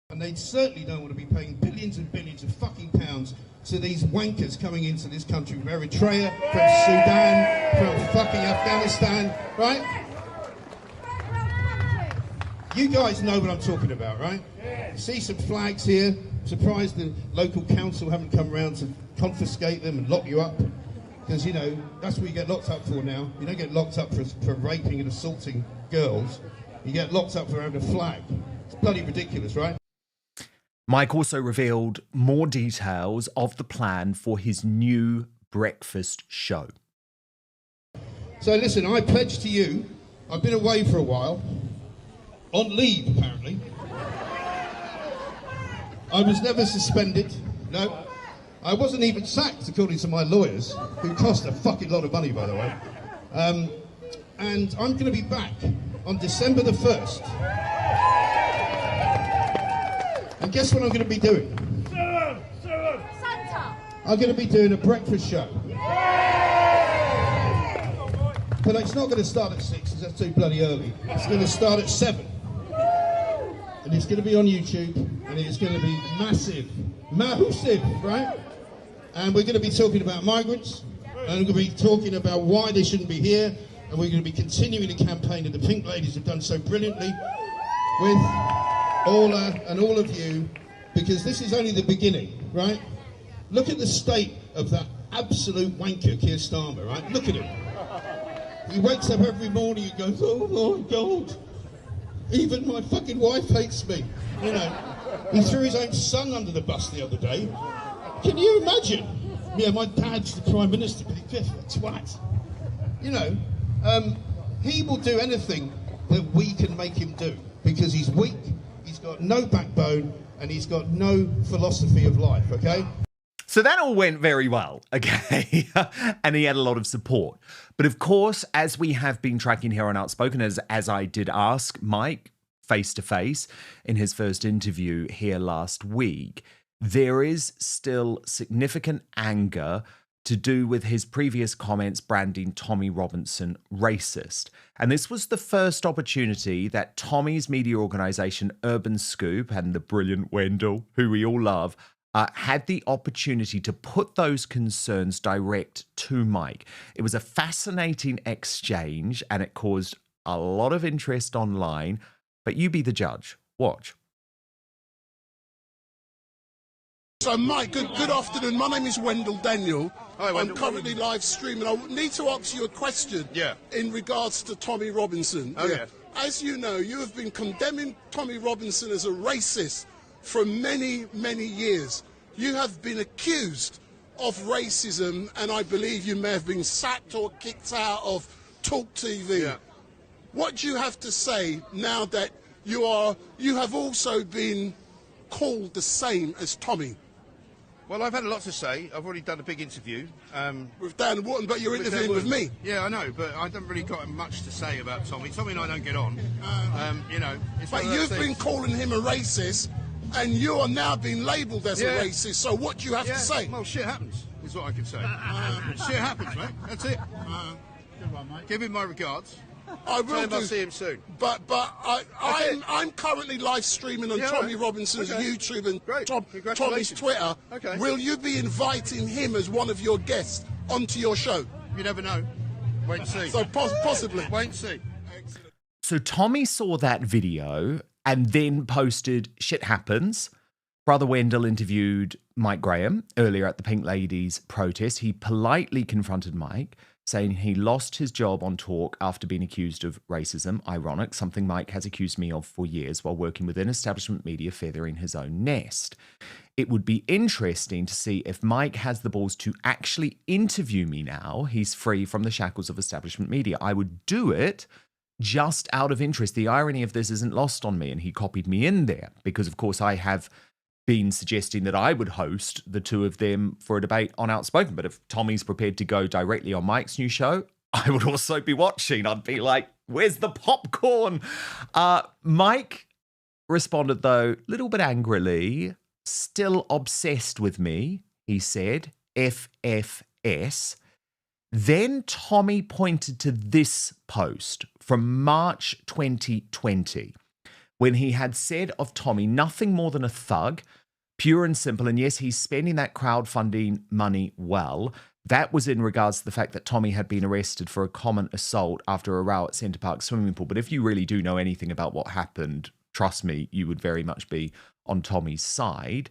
And they certainly don't want to be paying billions and billions of fucking pounds to these wankers coming into this country from Eritrea, from Sudan, from fucking Afghanistan, right? You guys know what I'm talking about, right? See some flags here. Surprised the local council haven't come around to confiscate them and lock you up. Because, you know, that's what you get locked up for now. You don't get locked up for raping and assaulting girls. You get locked up for having a flag. It's bloody ridiculous, right? Mike also revealed more details of the plan for his new breakfast show. So listen, I pledge to you, I've been away for a while, on leave apparently. I was never suspended, no. I wasn't even sacked, according to my lawyers, who cost a fucking lot of money, by the way. And I'm going to be back on December the 1st. And guess what I'm going to be doing? Santa! I'm going to be doing a breakfast show. But it's not going to start at 6, because that's too bloody early. It's going to start at 7. And it's going to be on YouTube, and it's going to be massive, right? And we're going to be talking about migrants, and we're going to be talking about why they shouldn't be here, and we're going to be continuing the campaign that the Pink Ladies have done so brilliantly with Ola and all of you, because this is only the beginning, right? Look at the state of that absolute wanker, Keir Starmer, right? Look at him. He wakes up every morning and goes, oh my God, even my fucking wife hates me, you know. He threw his own son under the bus the other day. Can you imagine? Yeah, my dad's the Prime Minister, but he's a twat. You know, he will do anything that we can make him do, because he's weak, he's got no backbone, and he's got no philosophy of life, okay? So that all went very well, okay? And he had a lot of support. But of course, as we have been tracking here on Outspoken, as I did ask Mike face-to-face in his first interview here last week, there is still significant anger to do with his previous comments branding Tommy Robinson racist. And this was the first opportunity that Tommy's media organisation, Urban Scoop, and the brilliant Wendell, who we all love, had the opportunity to put those concerns direct to Mike. It was a fascinating exchange, and it caused a lot of interest online. But you be the judge. Watch. So, Mike, good afternoon. My name is Wendell Daniel. Hi, Wendell. I'm currently live streaming. I need to ask you a question in regards to Tommy Robinson. As you know, you have been condemning Tommy Robinson as a racist for many, many years. You have been accused of racism, and I believe you may have been sacked or kicked out of Talk TV. Yeah. What do you have to say now that you have also been called the same as Tommy? Well, I've had a lot to say. I've already done a big interview. With Dan Wootton, but you're interviewing with me. Yeah, I know, but I haven't really got much to say about Tommy. Tommy and I don't get on. You know, it's but one of those you've been things. calling him a racist, and you are now being labelled as a racist. So what do you have to say? Well, shit happens, is what I can say. Shit happens, mate. That's it. Good one, mate. Give him my regards. I will Tell him do. I'll see him soon. But I'm currently live streaming on Tommy Robinson's YouTube and Tommy's Twitter. Okay. Will you be inviting him as one of your guests onto your show? You never know. Wait and see. So possibly. Wait and see. So Tommy saw that video and then posted shit happens. Brother Wendell interviewed Mike Graham earlier at the Pink Ladies protest. He politely confronted Mike, saying he lost his job on Talk after being accused of racism. Ironic, something Mike has accused me of for years while working within establishment media, feathering his own nest. It would be interesting to see if Mike has the balls to actually interview me now. He's free from the shackles of establishment media. I would do it just out of interest. The irony of this isn't lost on me, and he copied me in there because, of course, I have been suggesting that I would host the two of them for a debate on Outspoken. But if Tommy's prepared to go directly on Mike's new show, I would also be watching. I'd be like, where's the popcorn? Mike responded, though, a little bit angrily, still obsessed with me, he said, FFS. Then Tommy pointed to this post from March 2020, when he had said of Tommy nothing more than a thug, pure and simple. And yes, he's spending that crowdfunding money well. That was in regards to the fact that Tommy had been arrested for a common assault after a row at Centre Park swimming pool. But if you really do know anything about what happened, trust me, you would very much be on Tommy's side.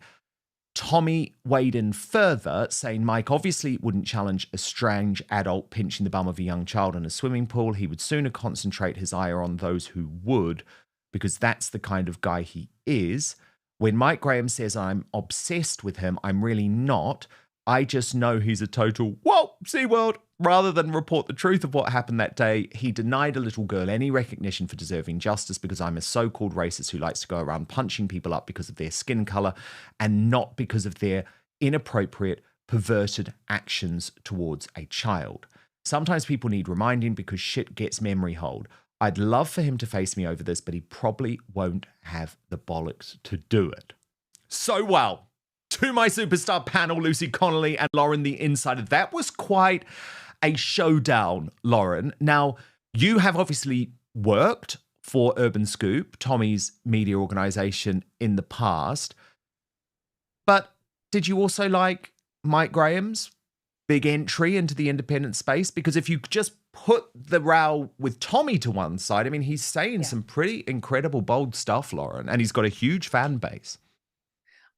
Tommy weighed in further, saying Mike obviously wouldn't challenge a strange adult pinching the bum of a young child in a swimming pool. He would sooner concentrate his ire on those who would, because that's the kind of guy he is. When Mike Graham says I'm obsessed with him, I'm really not. I just know he's a total, whoa, SeaWorld. Rather than report the truth of what happened that day, he denied a little girl any recognition for deserving justice because I'm a so-called racist who likes to go around punching people up because of their skin colour and not because of their inappropriate, perverted actions towards a child. Sometimes people need reminding because shit gets memory hold. I'd love for him to face me over this, but he probably won't have the bollocks to do it. So well, to my superstar panel, Lucy Connolly and Lauren the Insider. That was quite a showdown, Lauren. Now, you have obviously worked for Urban Scoop, Tommy's media organisation, in the past. But did you also like Mike Graham's big entry into the independent space? Because if you just put the row with Tommy to one side, I mean, he's saying some pretty incredible, bold stuff, Lauren, and he's got a huge fan base.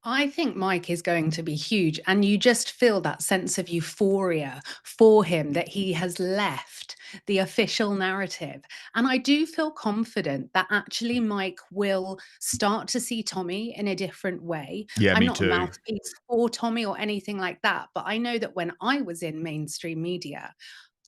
I think Mike is going to be huge, and you just feel that sense of euphoria for him that he has left the official narrative. And I do feel confident that actually Mike will start to see Tommy in a different way. Yeah, I'm me not too. a mouthpiece for Tommy or anything like that, but I know that when I was in mainstream media,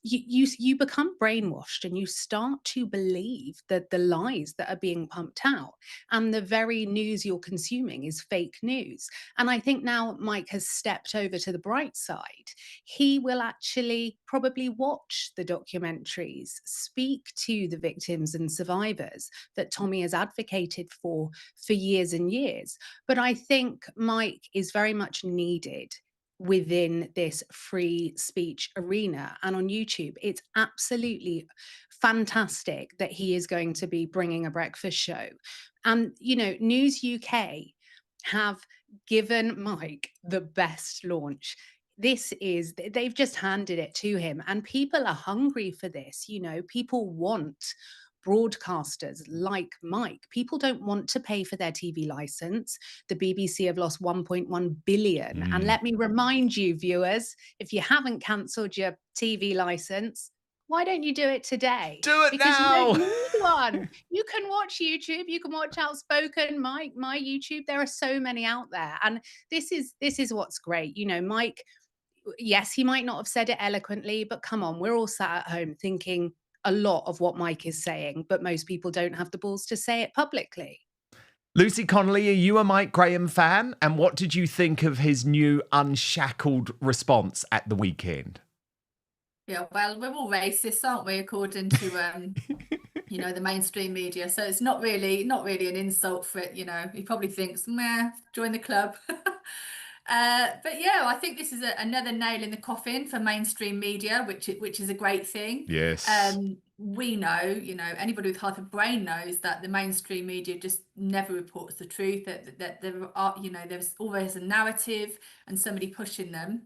you become brainwashed and you start to believe that the lies that are being pumped out and the very news you're consuming is fake news. And I think now Mike has stepped over to the bright side. He will actually probably watch the documentaries, speak to the victims and survivors that Tommy has advocated for years and years. But I think Mike is very much needed within this free speech arena and on YouTube. It's absolutely fantastic that he is going to be bringing a breakfast show. And, you know, News UK have given Mike the best launch. They've just handed it to him, and people are hungry for this. You know, people want broadcasters like Mike. People don't want to pay for their TV license. The BBC have lost 1.1 billion. And let me remind you, viewers, if you haven't cancelled your TV license, why don't you do it today? Do it because now. you don't need one. You can watch YouTube. You can watch Outspoken, my YouTube. There are so many out there. And this is what's great. You know, Mike, yes, he might not have said it eloquently, but come on, we're all sat at home thinking a lot of what Mike is saying, but most people don't have the balls to say it publicly. Lucy Connolly, are you a Mike Graham fan? And what did you think of his new unshackled response at the weekend? Yeah, well, we're all racist, aren't we, according to you know, the mainstream media. So it's not really an insult for it, you know. He probably thinks, meh, join the club. But yeah, I think this is another nail in the coffin for mainstream media, which is a great thing. Yes. We know, you know, anybody with half a brain knows that the mainstream media just never reports the truth. That there are, you know, there's always a narrative and somebody pushing them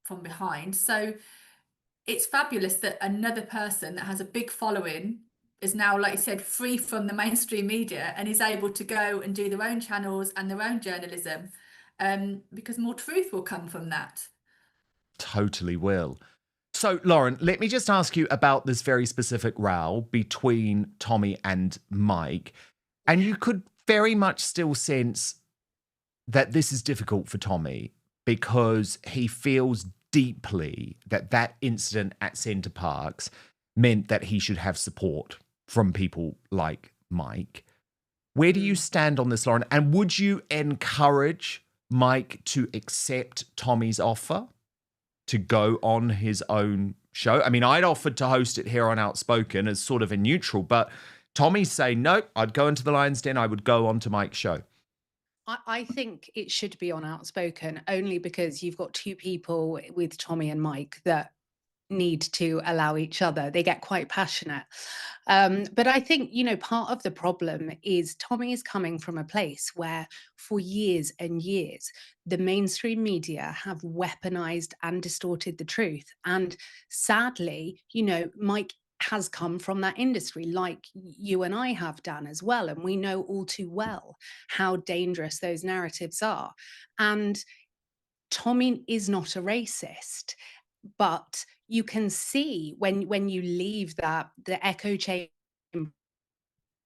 from behind. So it's fabulous that another person that has a big following is now, like you said, free from the mainstream media and is able to go and do their own channels and their own journalism. Because more truth will come from that. Totally will. So, Lauren, let me just ask you about this very specific row between Tommy and Mike. And you could very much still sense that this is difficult for Tommy because he feels deeply that that incident at Center Parcs meant that he should have support from people like Mike. Where do you stand on this, Lauren? And would you encourage Mike to accept Tommy's offer to go on his own show? I mean, I'd offered to host it here on Outspoken as sort of a neutral, but Tommy's saying, nope, I'd go into the Lion's Den, I would go on to Mike's show. I think it should be on Outspoken only because you've got two people with Tommy and Mike that need to allow each other. They get quite passionate. But I think, you know, part of the problem is Tommy is coming from a place where for years and years, the mainstream media have weaponized and distorted the truth. And sadly, you know, Mike has come from that industry like you and I have done as well. And we know all too well how dangerous those narratives are. And Tommy is not a racist, but you can see when you leave the echo chamber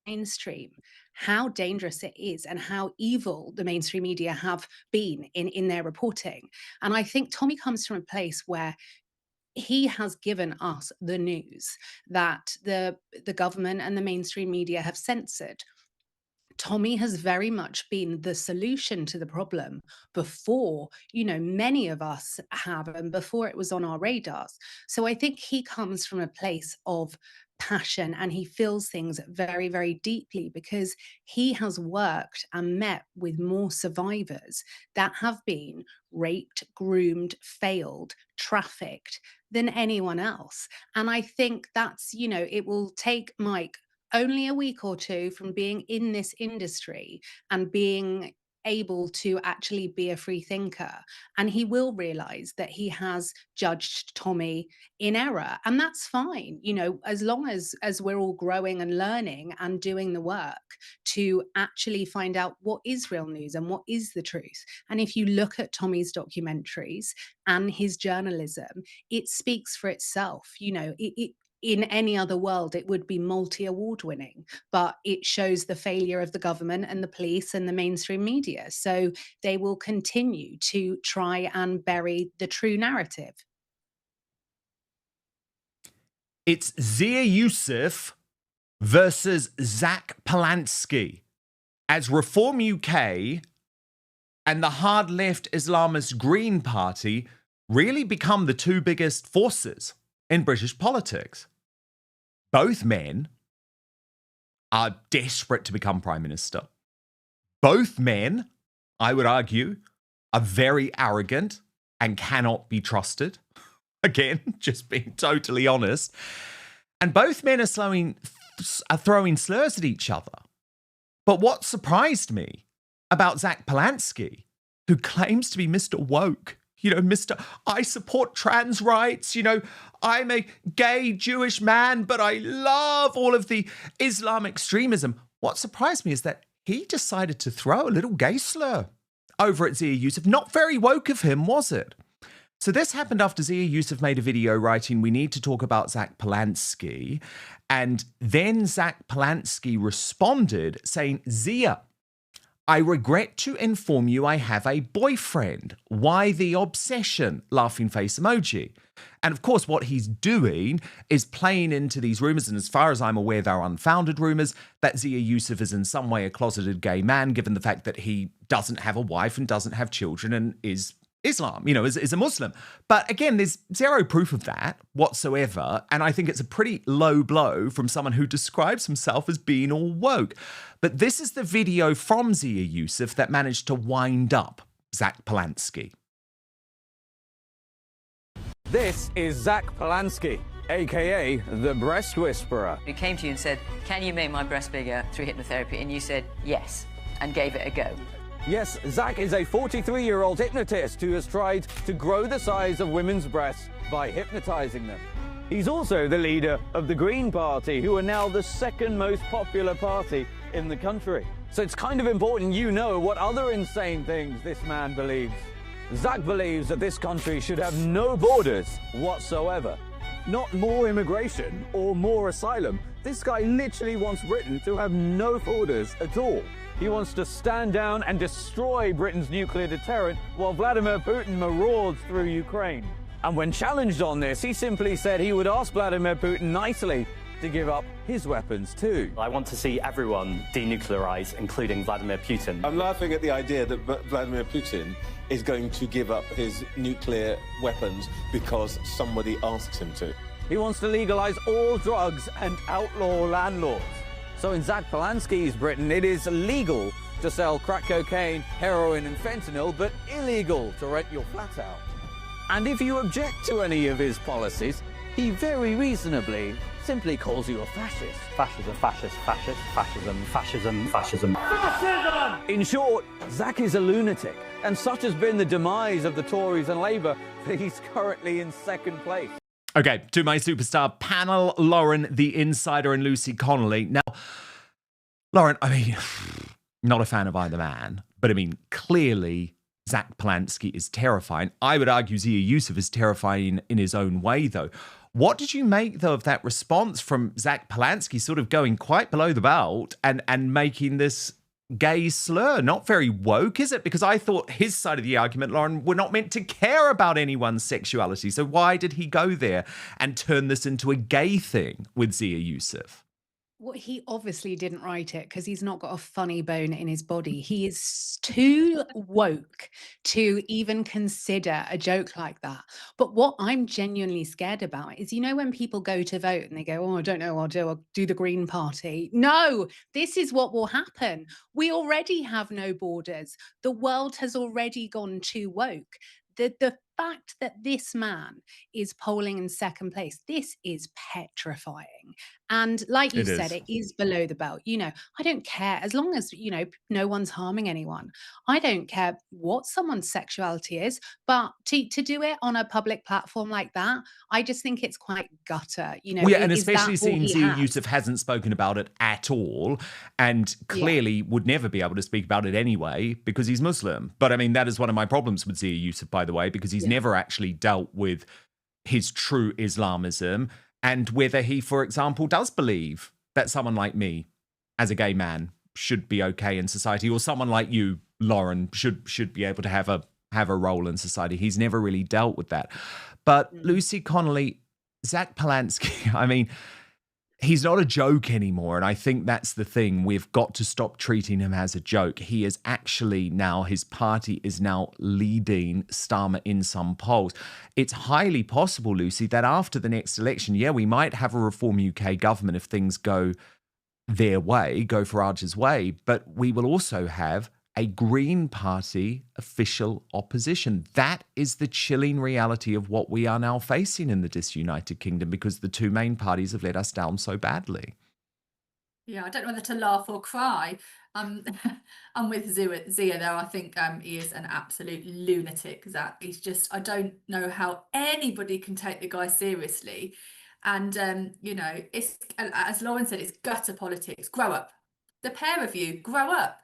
mainstream, how dangerous it is and how evil the mainstream media have been in their reporting. And I think Tommy comes from a place where he has given us the news that the government and the mainstream media have censored. Tommy has very much been the solution to the problem before, many of us have, and before it was on our radars. So I think he comes from a place of passion and he feels things very, very deeply because he has worked and met with more survivors that have been raped, groomed, failed, trafficked than anyone else. And I think that's, it will take Mike only a week or two from being in this industry and being able to actually be a free thinker. And he will realize that he has judged Tommy in error. And that's fine, as long as we're all growing and learning and doing the work to actually find out what is real news and what is the truth. And if you look at Tommy's documentaries and his journalism, it speaks for itself. In any other world, it would be multi-award winning, but it shows the failure of the government and the police and the mainstream media. So they will continue to try and bury the true narrative. It's Zia Yusuf versus Zack Polanski as Reform UK and the hard left Islamist Green Party really become the two biggest forces in British politics. Both men are desperate to become Prime Minister. Both men, I would argue, are very arrogant and cannot be trusted. Again, just being totally honest. And both men are throwing slurs at each other. But what surprised me about Zack Polanski, who claims to be Mr. Woke, Mr. I support trans rights, I'm a gay Jewish man, but I love all of the Islam extremism. What surprised me is that he decided to throw a little gay slur over at Zia Yusuf. Not very woke of him, was it? So this happened after Zia Yusuf made a video writing, we need to talk about Zack Polanski. And then Zack Polanski responded saying, Zia, I regret to inform you I have a boyfriend. Why the obsession? Laughing face emoji. And of course, what he's doing is playing into these rumours, and as far as I'm aware, they're unfounded rumours, that Zia Yusuf is in some way a closeted gay man, given the fact that he doesn't have a wife and doesn't have children and is Islam, is a Muslim. But again, there's zero proof of that whatsoever. And I think it's a pretty low blow from someone who describes himself as being all woke. But this is the video from Zia Yusuf that managed to wind up Zack Polanski. This is Zack Polanski, aka the Breast Whisperer. He came to you and said, can you make my breast bigger through hypnotherapy? And you said, yes, and gave it a go. Yes, Zack is a 43-year-old hypnotist who has tried to grow the size of women's breasts by hypnotizing them. He's also the leader of the Green Party, who are now the second most popular party in the country. So it's kind of important you know what other insane things this man believes. Zack believes that this country should have no borders whatsoever. Not more immigration or more asylum. This guy literally wants Britain to have no borders at all. He wants to stand down and destroy Britain's nuclear deterrent while Vladimir Putin marauds through Ukraine. And when challenged on this, he simply said he would ask Vladimir Putin nicely to give up his weapons too. I want to see everyone denuclearize, including Vladimir Putin. I'm laughing at the idea that Vladimir Putin is going to give up his nuclear weapons because somebody asks him to. He wants to legalize all drugs and outlaw landlords. So in Zack Polanski's Britain, it is legal to sell crack cocaine, heroin and fentanyl, but illegal to rent your flat out. And if you object to any of his policies, he very reasonably simply calls you a fascist. Fascism, fascist, fascist, fascism, fascism, fascism. Fascism! In short, Zack is a lunatic, and such has been the demise of the Tories and Labour that he's currently in second place. Okay, to my superstar panel, Lauren, the Insider, and Lucy Connolly. Now, Lauren, I mean, not a fan of either man, but I mean, clearly Zack Polanski is terrifying. I would argue Zia Yusuf is terrifying in his own way, though. What did you make, though, of that response from Zack Polanski sort of going quite below the belt and making this gay slur? Not very woke, is it? Because I thought his side of the argument, Lauren, were not meant to care about anyone's sexuality. So why did he go there and turn this into a gay thing with Zia Yusuf? Well, he obviously didn't write it because he's not got a funny bone in his body. He is too woke to even consider a joke like that. But what I'm genuinely scared about is, when people go to vote and they go, oh, I don't know, I'll do the Green Party. No, this is what will happen. We already have no borders. The world has already gone too woke. The fact that this man is polling in second place, this is petrifying. And like you said, it is below the belt. I don't care as long as, no one's harming anyone. I don't care what someone's sexuality is, but to do it on a public platform like that, I just think it's quite gutter. And especially seeing Zia Yusuf hasn't spoken about it at all and clearly would never be able to speak about it anyway because he's Muslim. But I mean, that is one of my problems with Zia Yusuf, by the way, because he's never actually dealt with his true Islamism and whether he, for example, does believe that someone like me as a gay man should be okay in society, or someone like you, Lauren, should be able to have a role in society. He's never really dealt with that. But Lucy Connolly, Zack Polanski, I mean, he's not a joke anymore. And I think that's the thing. We've got to stop treating him as a joke. He is actually now, his party is now leading Starmer in some polls. It's highly possible, Lucy, that after the next election, we might have a Reform UK government if things go their way, go Farage's way, but we will also have a Green Party official opposition. That is the chilling reality of what we are now facing in the disunited kingdom because the two main parties have let us down so badly. Yeah, I don't know whether to laugh or cry. I'm with Zia though. I think he is an absolute lunatic, Zack. He's just, I don't know how anybody can take the guy seriously. And, it's, as Lauren said, it's gutter politics. Grow up. The pair of you, grow up.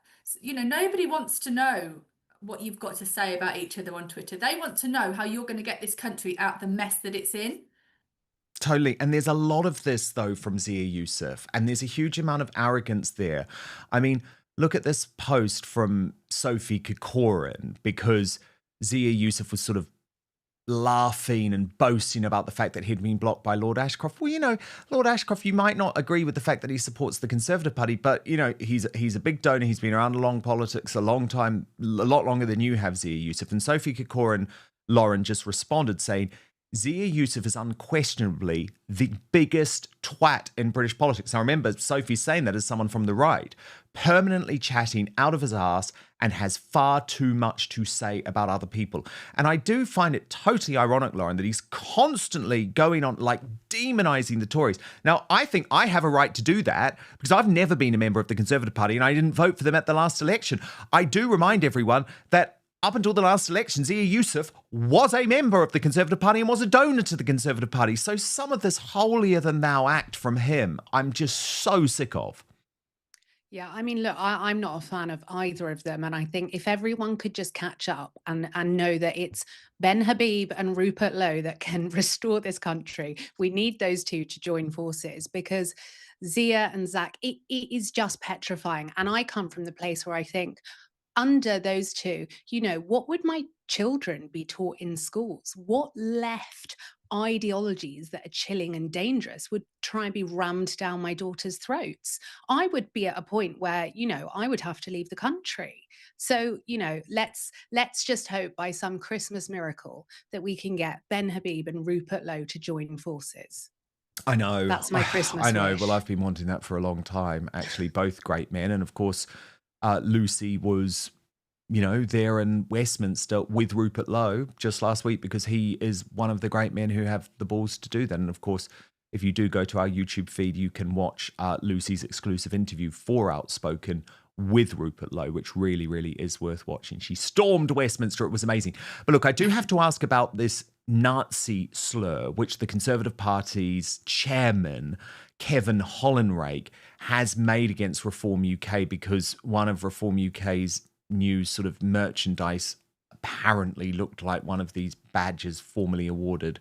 Nobody wants to know what you've got to say about each other on Twitter. They want to know how you're going to get this country out of the mess that it's in. Totally. And there's a lot of this, though, from Zia Yusuf. And there's a huge amount of arrogance there. I mean, look at this post from Sophie Corcoran, because Zia Yusuf was sort of laughing and boasting about the fact that he'd been blocked by Lord Ashcroft. Well, Lord Ashcroft, you might not agree with the fact that he supports the Conservative Party, but, he's a big donor. He's been around along politics a long time, a lot longer than you have, Zia Yusuf. And Sophie Corcoran, Lauren, just responded saying, Zia Yusuf is unquestionably the biggest twat in British politics. I remember Sophie saying that as someone from the right, permanently chatting out of his ass and has far too much to say about other people. And I do find it totally ironic, Lauren, that he's constantly going on like demonizing the Tories. Now, I think I have a right to do that because I've never been a member of the Conservative Party and I didn't vote for them at the last election. I do remind everyone that up until the last election, Zia Yusuf was a member of the Conservative Party and was a donor to the Conservative Party. So some of this holier-than-thou act from him, I'm just so sick of. Yeah, I mean, look, I'm not a fan of either of them. And I think if everyone could just catch up and know that it's Ben Habib and Rupert Lowe that can restore this country, we need those two to join forces because Zia and Zack, it is just petrifying. And I come from the place where I think, under those two, what would my children be taught in schools? What left ideologies that are chilling and dangerous would try and be rammed down my daughter's throats? I would be at a point where, I would have to leave the country. So, let's just hope by some Christmas miracle that we can get Ben Habib and Rupert Lowe to join forces. I know. That's my Christmas I know. wish. Well, I've been wanting that for a long time, actually. Both great men. And of course, Lucy was, there in Westminster with Rupert Lowe just last week because he is one of the great men who have the balls to do that. And of course, if you do go to our YouTube feed, you can watch Lucy's exclusive interview for Outspoken with Rupert Lowe, which really, really is worth watching. She stormed Westminster. It was amazing. But look, I do have to ask about this Nazi slur, which the Conservative Party's chairman, Kevin Hollinrake, has made against Reform UK because one of Reform UK's new sort of merchandise apparently looked like one of these badges formerly awarded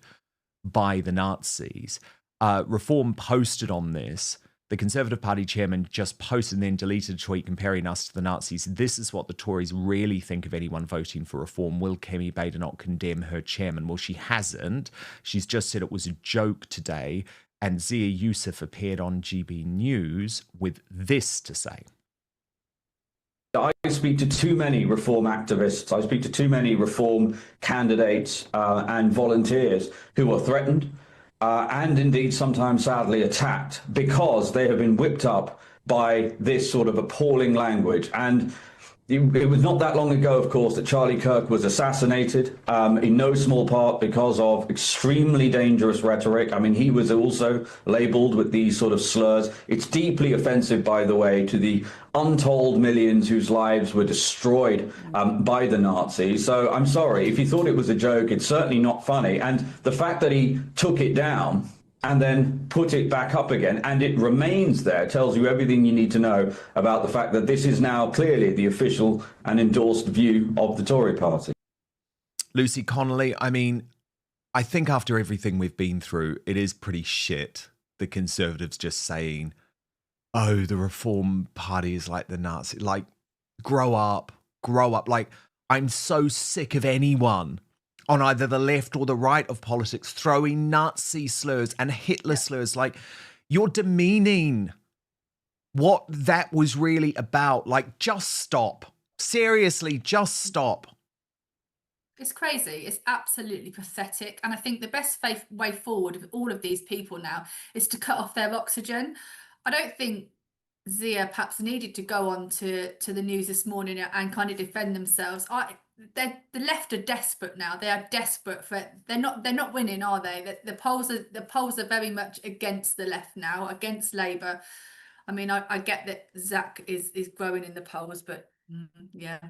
by the Nazis. Reform posted on this. The Conservative Party chairman just posted and then deleted a tweet comparing us to the Nazis. This is what the Tories really think of anyone voting for Reform. Will Kemi Badenoch condemn her chairman? Well, she hasn't. She's just said it was a joke today. And Zia Yusuf appeared on GB News with this to say. I speak to too many reform activists. I speak to too many reform candidates and volunteers who are threatened and indeed sometimes sadly attacked because they have been whipped up by this sort of appalling language. And it was not that long ago, of course, that Charlie Kirk was assassinated, in no small part because of extremely dangerous rhetoric. I mean, he was also labelled with these sort of slurs. It's deeply offensive, by the way, to the untold millions whose lives were destroyed by the Nazis. So I'm sorry, if you thought it was a joke, it's certainly not funny. And the fact that he took it down and then put it back up again, and it remains there, tells you everything you need to know about the fact that this is now clearly the official and endorsed view of the Tory party. Lucy Connolly, I mean, I think after everything we've been through, it is pretty shit, the Conservatives just saying, oh, the Reform Party is like the Nazi. Like, grow up. Like, I'm so sick of anyone on either the left or the right of politics throwing Nazi slurs and Hitler slurs. Like, you're demeaning what that was really about. Like, just stop. Seriously, just stop. It's crazy. It's absolutely pathetic. And I think the best way forward with all of these people now is to cut off their oxygen. I don't think Zia perhaps needed to go on to the news this morning and kind of defend themselves. The left are desperate now. They are desperate for. They're not winning, are they? The polls are very much against the left now, against Labour. I mean, I get that Zack is growing in the polls, but yeah.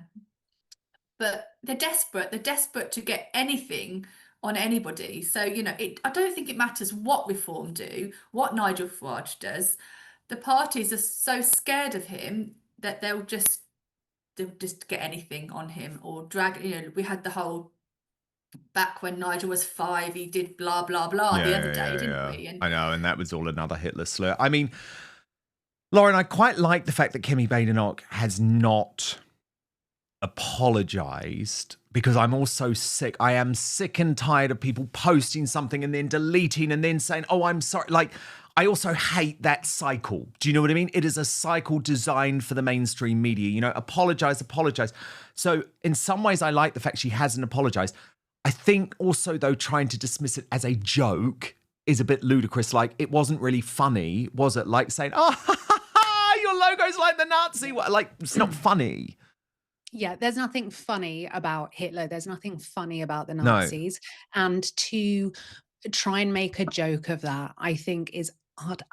But they're desperate. They're desperate to get anything on anybody. So I don't think it matters what Reform do, what Nigel Farage does. The parties are so scared of him that they'll just get anything on him or drag. We had the whole back when Nigel was 5, he did blah blah blah the other day, didn't we? And I know, and that was all another Hitler slur. I mean, Lauren, I quite like the fact that Kemi Badenoch has not apologized, because I'm also sick. I am sick and tired of people posting something and then deleting and then saying, oh, I'm sorry. Like, I also hate that cycle. Do you know what I mean? It is a cycle designed for the mainstream media. Apologize. So in some ways, I like the fact she hasn't apologized. I think also, though, trying to dismiss it as a joke is a bit ludicrous. Like, it wasn't really funny, was it? Like saying, oh, your logo's like the Nazi. Like, it's not funny. Yeah, there's nothing funny about Hitler. There's nothing funny about the Nazis. No. And to try and make a joke of that, I think is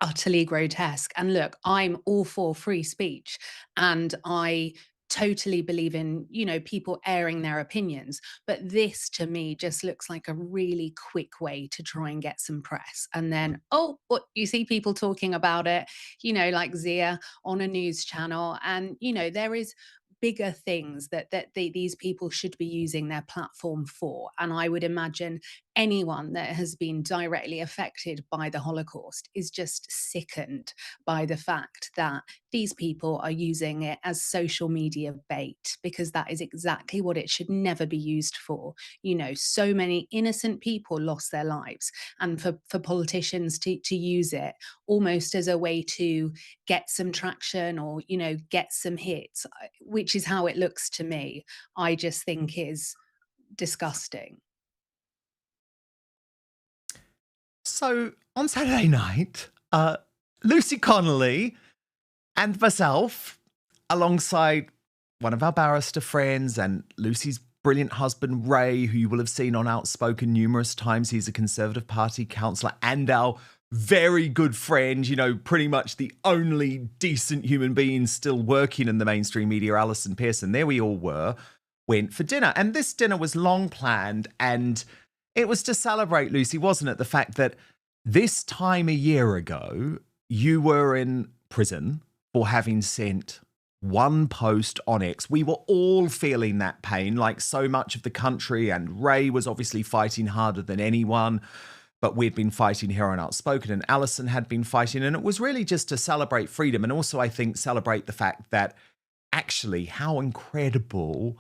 utterly grotesque. And look, I'm all for free speech, and I totally believe in, people airing their opinions. But this, to me, just looks like a really quick way to try and get some press. And then, what you see people talking about it, like Zia on a news channel. And, there is bigger things that these people should be using their platform for. And I would imagine anyone that has been directly affected by the Holocaust is just sickened by the fact that these people are using it as social media bait, because that is exactly what it should never be used for. So many innocent people lost their lives, and for politicians to use it almost as a way to get some traction or, get some hits, which is how it looks to me, I just think is disgusting. So on Saturday night, Lucy Connolly and myself, alongside one of our barrister friends and Lucy's brilliant husband, Ray, who you will have seen on Outspoken numerous times. He's a Conservative Party councillor, and our very good friend, pretty much the only decent human being still working in the mainstream media, Alison Pearson. There we all were, went for dinner. And this dinner was long planned, and it was to celebrate, Lucy, wasn't it? The fact that this time a year ago, you were in prison for having sent one post on X. We were all feeling that pain, like so much of the country, and Ray was obviously fighting harder than anyone, but we'd been fighting here on Outspoken, and Alison had been fighting, and it was really just to celebrate freedom, and also I think celebrate the fact that actually how incredible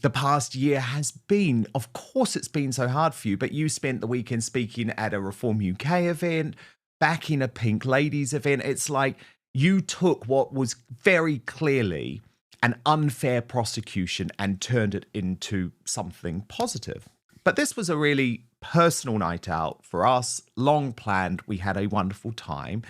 the past year has been. Of course it's been so hard for you, but you spent the weekend speaking at a Reform UK event, back in a Pink Ladies event. It's like you took what was very clearly an unfair prosecution and turned it into something positive. But this was a really personal night out for us, long planned. We had a wonderful time.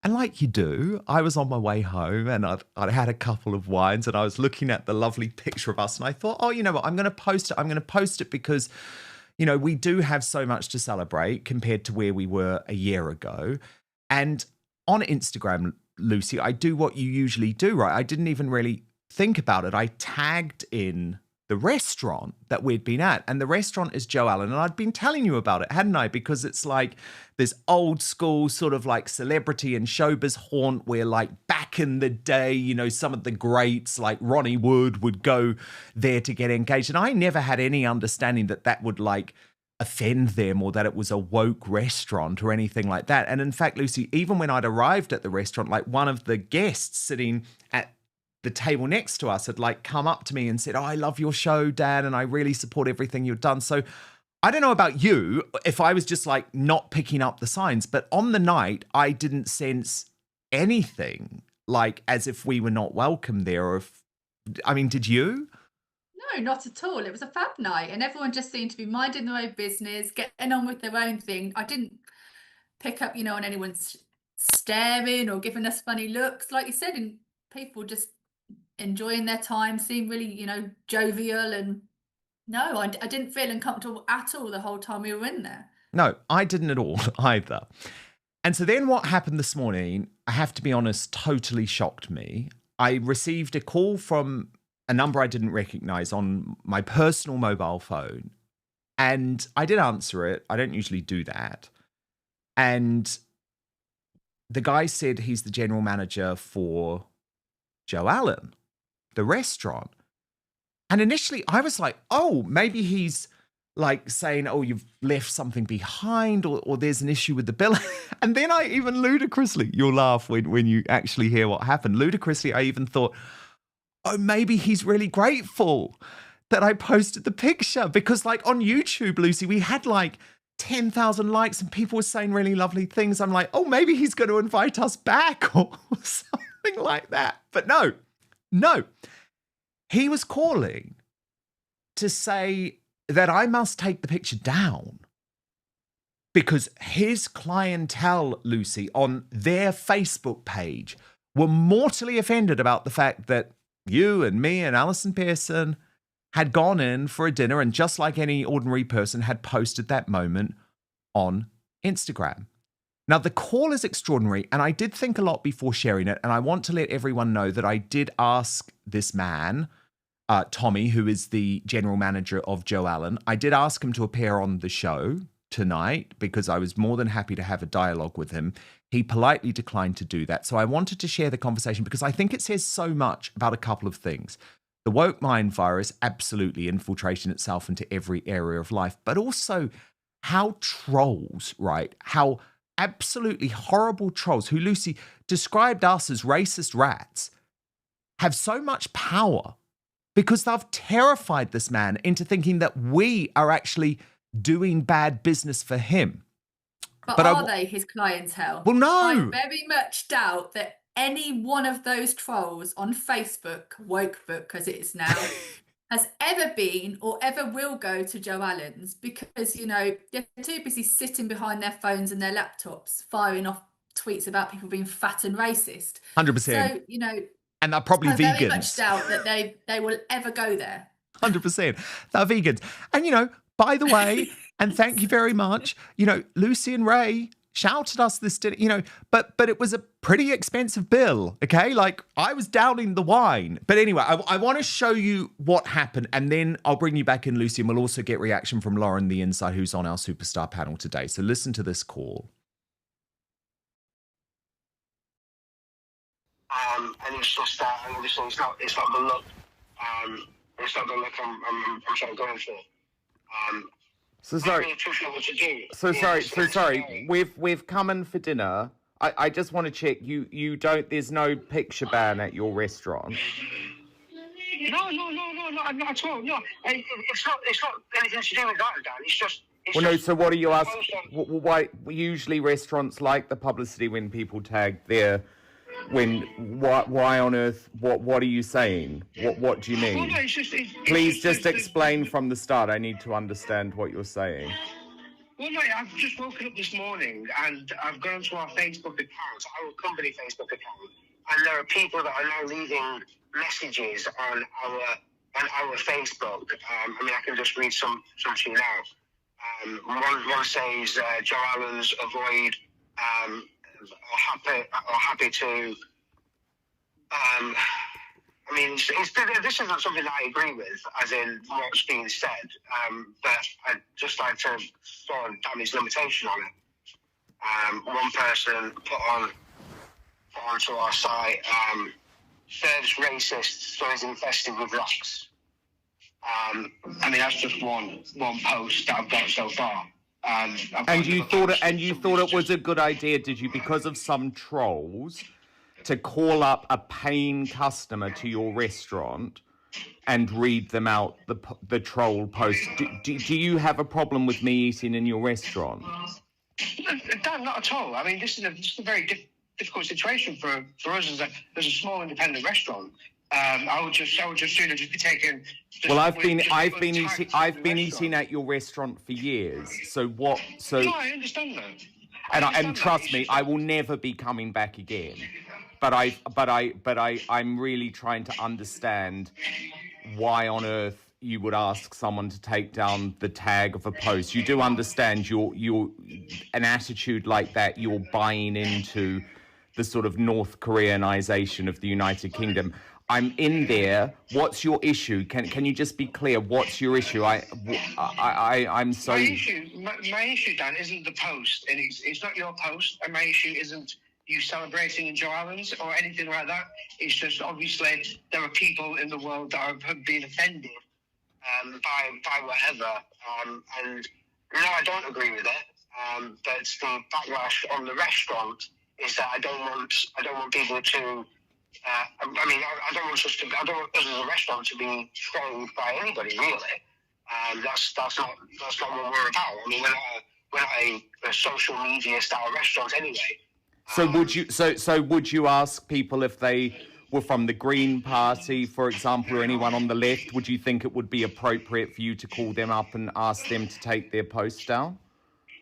And like you do, I was on my way home and I'd had a couple of wines and I was looking at the lovely picture of us and I thought, oh, you know what, I'm going to post it. I'm going to post it because, you know, we do have so much to celebrate compared to where we were a year ago. And on Instagram, Lucy, I do what you usually do, right? I didn't even really think about it. I tagged in the restaurant that we'd been at, and the restaurant is Joe Allen, and I'd been telling you about it, hadn't I? Because it's like this old school sort of like celebrity and showbiz haunt where like back in the day, you know, some of the greats like Ronnie Wood would go there to get engaged, and I never had any understanding that that would like offend them or that it was a woke restaurant or anything like that. And in fact, Lucy, even when I'd arrived at the restaurant, like one of the guests sitting at the table next to us had like come up to me and said, oh, I love your show, Dan, and I really support everything you've done. So I don't know about you, if I was just like not picking up the signs, but on the night, I didn't sense anything like as if we were not welcome there. Or if, I mean, did you? No, not at all. It was a fab night and everyone just seemed to be minding their own business, getting on with their own thing. I didn't pick up, you know, on anyone's staring or giving us funny looks, like you said, and people just enjoying their time, seemed really, you know, jovial. And no, I didn't feel uncomfortable at all the whole time we were in there. No, I didn't at all either. And so then what happened this morning, I have to be honest, totally shocked me. I received a call from a number I didn't recognize on my personal mobile phone. And I did answer it. I don't usually do that. And the guy said he's the general manager for Joe Allen, the restaurant. And initially I was like, oh, maybe he's like saying, oh, you've left something behind or there's an issue with the bill. And then I even ludicrously, you'll laugh when you actually hear what happened. Ludicrously, I even thought, oh, maybe he's really grateful that I posted the picture because like on YouTube, Lucy, we had like 10,000 likes and people were saying really lovely things. I'm like, oh, maybe he's going to invite us back or something like that. But no, he was calling to say that I must take the picture down because his clientele, Lucy, on their Facebook page were mortally offended about the fact that you and me and Alison Pearson had gone in for a dinner and just like any ordinary person had posted that moment on Instagram. Now, the call is extraordinary, and I did think a lot before sharing it, and I want to let everyone know that I did ask this man, Tommy, who is the general manager of Joe Allen, I did ask him to appear on the show tonight because I was more than happy to have a dialogue with him. He politely declined to do that. So I wanted to share the conversation because I think it says so much about a couple of things. The woke mind virus, absolutely infiltrating itself into every area of life, but also how trolls, right? How absolutely horrible trolls who, Lucy, described us as racist rats, have so much power because they've terrified this man into thinking that we are actually doing bad business for him. But are they his clientele? Well, no. I very much doubt that any one of those trolls on Facebook, Wokebook as it is now, has ever been or ever will go to Joe Allen's because, you know, they're too busy sitting behind their phones and their laptops firing off tweets about people being fat and racist. 100%. So, you know, and they're probably I vegans. very much doubt that they will ever go there. 100%. They're vegans. And, you know, by the way, and thank you very much, you know, Lucy and Ray shouted us this dinner, you know, but it was a pretty expensive bill, okay? Like, I was downing the wine. But anyway, I want to show you what happened, and then I'll bring you back in, Lucy, and we'll also get reaction from Lauren, the Inside, who's on our Superstar panel today. So listen to this call. and it's just that, and obviously it's not the look. It's not the look I'm sort of going for. So sorry. I'm really too sure what to do. So sorry. We've come in for dinner. I just want to check. You don't. There's no picture ban at your restaurant. No, not at all. No, it's not anything to do with that, Dan. It's just. So what are you asking? Why usually restaurants like the publicity when people tag their. Why on earth? What are you saying? What do you mean? Well, no, Please just explain from the start. I need to understand what you're saying. Well, no, I've just woken up this morning and I've gone to our Facebook account, our company Facebook account, and there are people that are now leaving messages on our Facebook. I mean, I can just read some to you now. One says, Joe Allen's avoid. Happy to. I mean, this isn't something that I agree with, as in what's being said. But I'd just like to throw a damage limitation on it. One person put onto our site, Thurb's racist, so he's infested with rocks. I mean, that's just one post that I've got so far. And you thought it was a good idea, did you, because of some trolls, to call up a paying customer to your restaurant and read them out the troll post? Do you have a problem with me eating in your restaurant? No, not at all. I mean, this is a very difficult situation for us as a small independent restaurant. I would just sooner just be taken. Well, I've been eating at your restaurant for years. So what? So no, I understand that. And trust me, I will never be coming back again. But I'm really trying to understand why on earth you would ask someone to take down the tag of a post. You do understand you're an attitude like that, you're buying into the sort of North Koreanization of the United Kingdom. I'm in there. What's your issue? Can you just be clear? What's your issue? I'm so. My issue, Dan, isn't the post, and it's not your post. And my issue isn't you celebrating in Joe Allen's or anything like that. It's just obviously there are people in the world that have been offended by whatever, and no, I don't agree with it. But the backlash on the restaurant is that I don't want people to. I mean, I don't want us as a restaurant to be trolled by anybody, really. That's not what we're about. I mean, we're not a social media style restaurant anyway. So would you ask people if they were from the Green Party, for example, or anyone on the left? Would you think it would be appropriate for you to call them up and ask them to take their post down?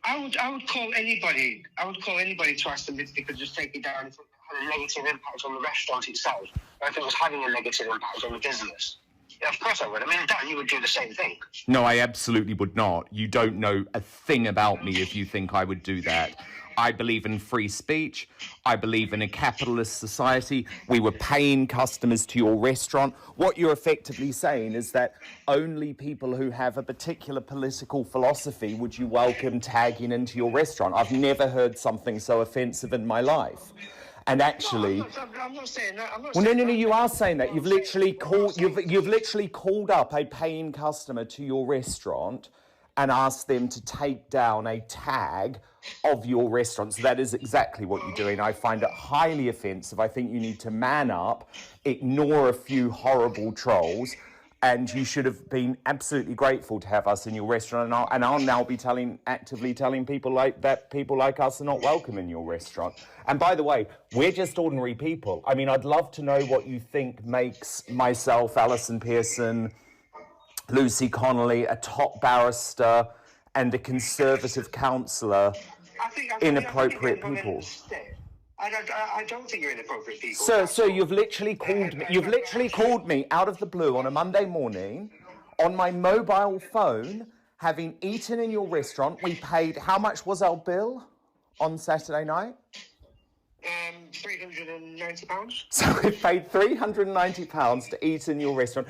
I would call anybody. To ask them if they could just take it down. If it had a negative impact on the restaurant itself, or if it was having a negative impact on the business. Yeah, of course I would. I mean, Dan, you would do the same thing. No, I absolutely would not. You don't know a thing about me if you think I would do that. I believe in free speech. I believe in a capitalist society. We were paying customers to your restaurant. What you're effectively saying is that only people who have a particular political philosophy would you welcome tagging into your restaurant. I've never heard something so offensive in my life. And actually, no, I'm not saying that. No, you are saying that. You've literally called up a paying customer to your restaurant and asked them to take down a tag of your restaurant. So that is exactly what you're doing. I find it highly offensive. I think you need to man up, ignore a few horrible trolls, and you should have been absolutely grateful to have us in your restaurant. And I'll now be actively telling people like us are not welcome in your restaurant. And by the way, we're just ordinary people. I mean, I'd love to know what you think makes myself, Alison Pearson, Lucy Connolly, a top barrister, and a Conservative councillor inappropriate people. I don't think you're inappropriate people. Sir, you've literally called me out of the blue on a Monday morning on my mobile phone, having eaten in your restaurant. We paid, how much was our bill on Saturday night? £390. So we paid £390 to eat in your restaurant.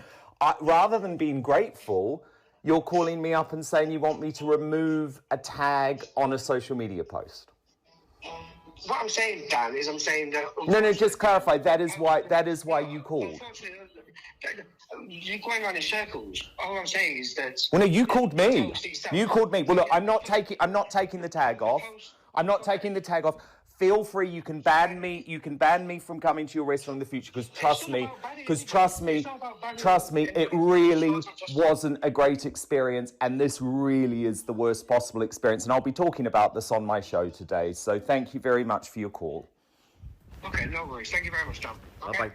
Rather than being grateful, you're calling me up and saying you want me to remove a tag on a social media post. what I'm saying, Dan, is I'm saying that... No, just clarify. That is why you called. You're going around in circles. All I'm saying is that... Well, no, you called me. You called me. Well, look, I'm not taking the tag off. I'm not taking the tag off. Feel free. You can ban me. You can ban me from coming to your restaurant in the future. Because trust me, it really wasn't a great experience, and this really is the worst possible experience. And I'll be talking about this on my show today. So thank you very much for your call. Okay, no worries. Thank you very much, Tom. Okay. Bye-bye.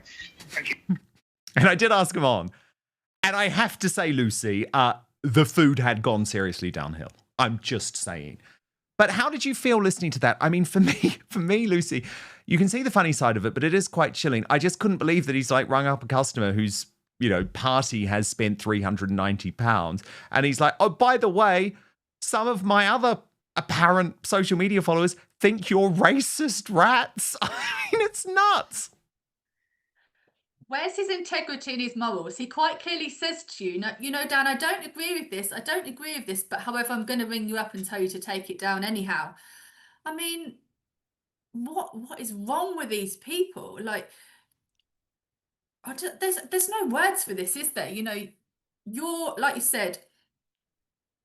Thank you. And I did ask him on. And I have to say, Lucy, the food had gone seriously downhill. I'm just saying. But how did you feel listening to that? I mean, for me, Lucy, you can see the funny side of it, but it is quite chilling. I just couldn't believe that he's like rung up a customer whose, party has spent £390. And he's like, oh, by the way, some of my other apparent social media followers think you're racist rats. I mean, it's nuts. Where's his integrity and his morals? He quite clearly says to you, Dan, I don't agree with this, but however, I'm going to ring you up and tell you to take it down anyhow. I mean, what is wrong with these people? Like, there's no words for this, is there? You're, like you said,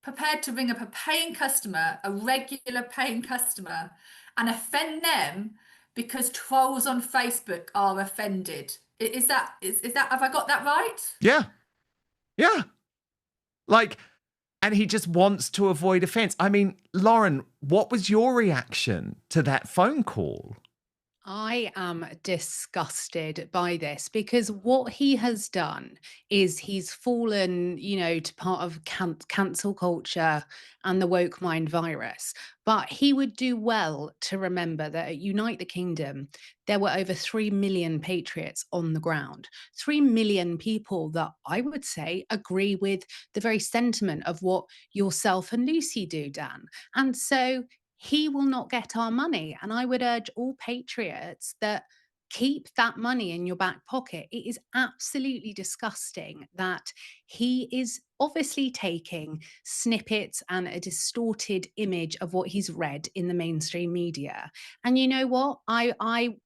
prepared to ring up a paying customer, a regular paying customer, and offend them because trolls on Facebook are offended. Is that have I got that right? Yeah. And he just wants to avoid offense. I mean, Lauren, what was your reaction to that phone call? I am disgusted by this because what he has done is he's fallen, to part of cancel culture and the woke mind virus. But he would do well to remember that at Unite the Kingdom, there were over 3 million patriots on the ground. 3 million people that I would say agree with the very sentiment of what yourself and Lucy do, Dan. And so he will not get our money. And I would urge all patriots that keep that money in your back pocket. It is absolutely disgusting that he is obviously taking snippets and a distorted image of what he's read in the mainstream media. And you know what?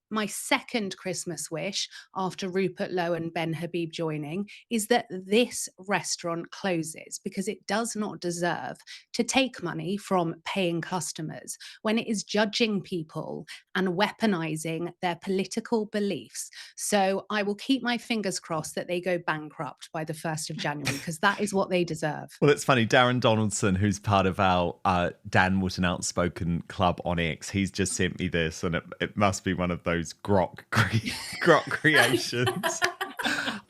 My second Christmas wish after Rupert Lowe and Ben Habib joining is that this restaurant closes, because it does not deserve to take money from paying customers when it is judging people and weaponizing their political beliefs. So I will keep my fingers crossed that they go bankrupt by the 1st of January, because that is what they deserve. Well, it's funny. Darren Donaldson, who's part of our Dan Wootton Outspoken club on X, he's just sent me this, and it must be one of those grok creations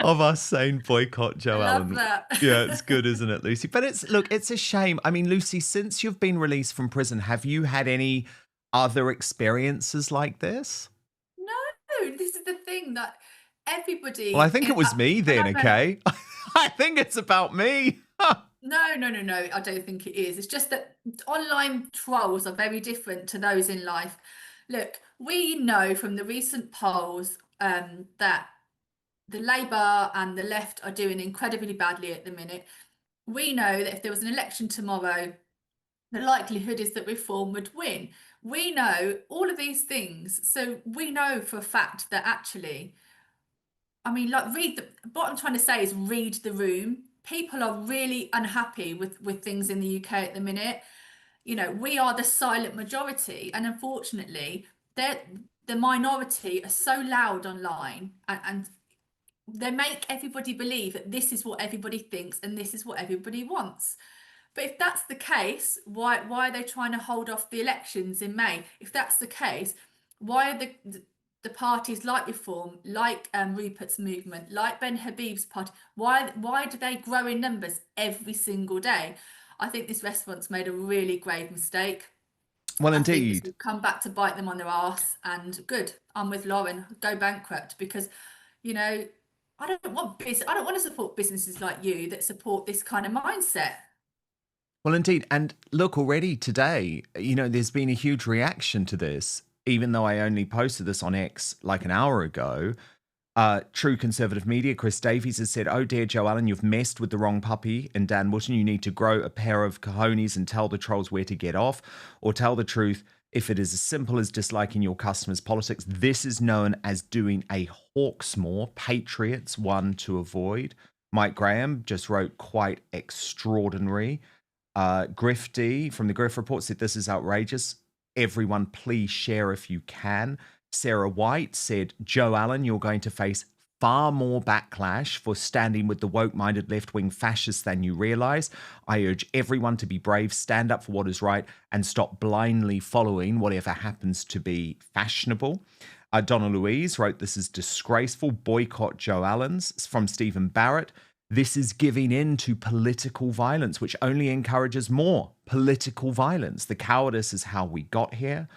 of us saying boycott Joe Allen. That. Yeah, it's good, isn't it, Lucy? But it's a shame. I mean, Lucy, since you've been released from prison, have you had any other experiences like this? No, this is the thing that everybody... Well, I think it was me then, okay? I think it's about me. No, I don't think it is. It's just that online trolls are very different to those in life. Look, we know from the recent polls that the Labour and the left are doing incredibly badly at the minute. We know that if there was an election tomorrow, the likelihood is that Reform would win. We know all of these things. So we know for a fact that actually, I mean, what I'm trying to say is read the room. People are really unhappy with things in the UK at the minute. We are the silent majority, and unfortunately, the minority are so loud online, and they make everybody believe that this is what everybody thinks and this is what everybody wants. But if that's the case, why are they trying to hold off the elections in May? If that's the case, why are the parties like Reform, like Rupert's movement, like Ben Habib's party, why do they grow in numbers every single day? I think this restaurant's made a really grave mistake. Well, I think indeed. this will come back to bite them on their arse. And good, I'm with Lauren. Go bankrupt, because, I don't want to support businesses like you that support this kind of mindset. Well, indeed. And look, already today, there's been a huge reaction to this, even though I only posted this on X like an hour ago. True Conservative Media, Chris Davies has said, "Oh dear, Joe Allen, you've messed with the wrong puppy." And Dan Wootton, "You need to grow a pair of cojones and tell the trolls where to get off, or tell the truth. If it is as simple as disliking your customers' politics, this is known as doing a Hawksmoor, Patriots one to avoid. Mike Graham just wrote quite extraordinary. Grifty from the Griff Report said this is outrageous. Everyone, please share if you can. Sarah White said, Joe Allen, you're going to face far more backlash for standing with the woke-minded left-wing fascists than you realize. I urge everyone to be brave, stand up for what is right, and stop blindly following whatever happens to be fashionable. Donna Louise wrote, this is disgraceful. Boycott Joe Allen's. From Stephen Barrett, this is giving in to political violence, which only encourages more political violence. The cowardice is how we got here.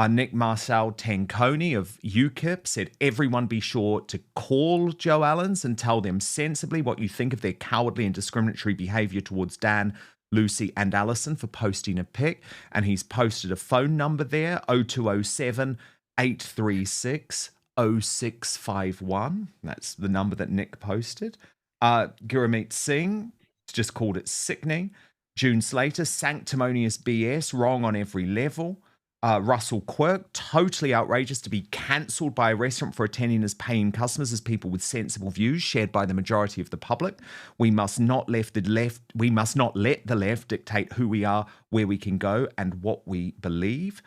Nick Marcel Tanconi of UKIP said, everyone be sure to call Joe Allen's and tell them sensibly what you think of their cowardly and discriminatory behaviour towards Dan, Lucy and Alison for posting a pic. And he's posted a phone number there, 0207 836 0651. That's the number that Nick posted. Gurmeet Singh just called it sickening. June Slater, sanctimonious BS, wrong on every level. Russell Quirk, totally outrageous to be cancelled by a restaurant for attending as paying customers as people with sensible views shared by the majority of the public. We must not let the left dictate who we are, where we can go, and what we believe.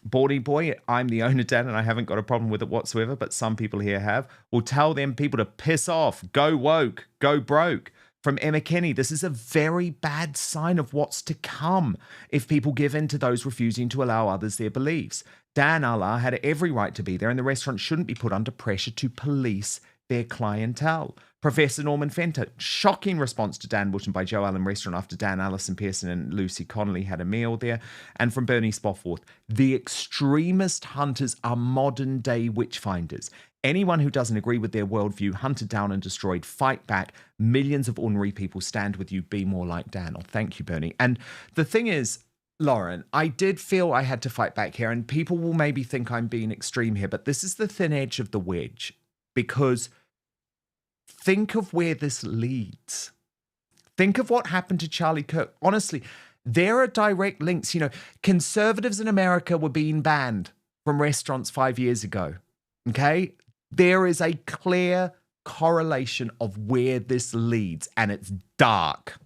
Baldy Boy, I'm the owner, Dan, and I haven't got a problem with it whatsoever, but some people here have. We'll tell them people to piss off, go woke, go broke. From Emma Kenny, this is a very bad sign of what's to come if people give in to those refusing to allow others their beliefs. Dan Allah had every right to be there, and the restaurant shouldn't be put under pressure to police their clientele. Professor Norman Fenter, shocking response to Dan Wootton by Joe Allen Restaurant after Dan, Alison Pearson and Lucy Connolly had a meal there. And from Bernie Spoffworth, the extremist hunters are modern day witchfinders. Anyone who doesn't agree with their worldview, hunted down and destroyed, fight back. Millions of ordinary people stand with you. Be more like Dan. Oh, thank you, Bernie. And the thing is, Lauren, I did feel I had to fight back here, and people will maybe think I'm being extreme here, but this is the thin edge of the wedge, because think of where this leads. Think of what happened to Charlie Kirk. Honestly, there are direct links. You know, conservatives in America were being banned from restaurants 5 years ago. Okay? There is a clear correlation of where this leads, and it's dark.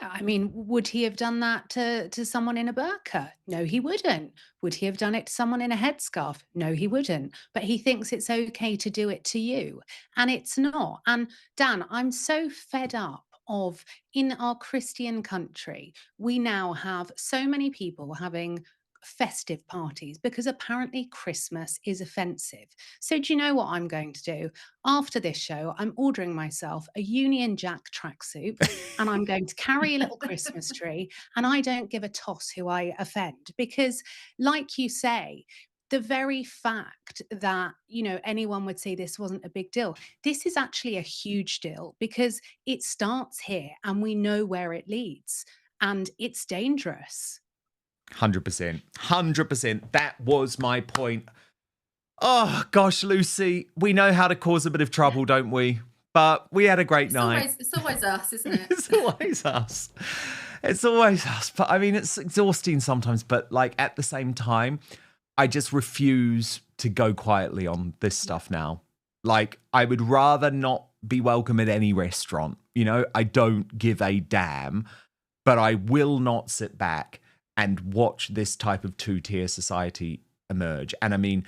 Yeah, I mean, would he have done that to someone in a burqa? No, he wouldn't. Would he have done it to someone in a headscarf? No, he wouldn't. But he thinks it's okay to do it to you, and it's not. And Dan, I'm so fed up of, in our Christian country, we now have so many people having festive parties because apparently Christmas is offensive. So do you know what I'm going to do? After this show, I'm ordering myself a Union Jack tracksuit and I'm going to carry a little Christmas tree, and I don't give a toss who I offend, because like you say, the very fact that, you know, anyone would say this wasn't a big deal, this is actually a huge deal, because it starts here and we know where it leads, and it's dangerous. 100%. 100%. That was my point. Oh, gosh, Lucy, we know how to cause a bit of trouble, don't we? But we had a great night. It's always us, isn't it? It's always us. It's always us. But I mean, it's exhausting sometimes. But like at the same time, I just refuse to go quietly on this stuff now. Like, I would rather not be welcome at any restaurant. You know, I don't give a damn. But I will not sit back and watch this type of two-tier society emerge. And I mean,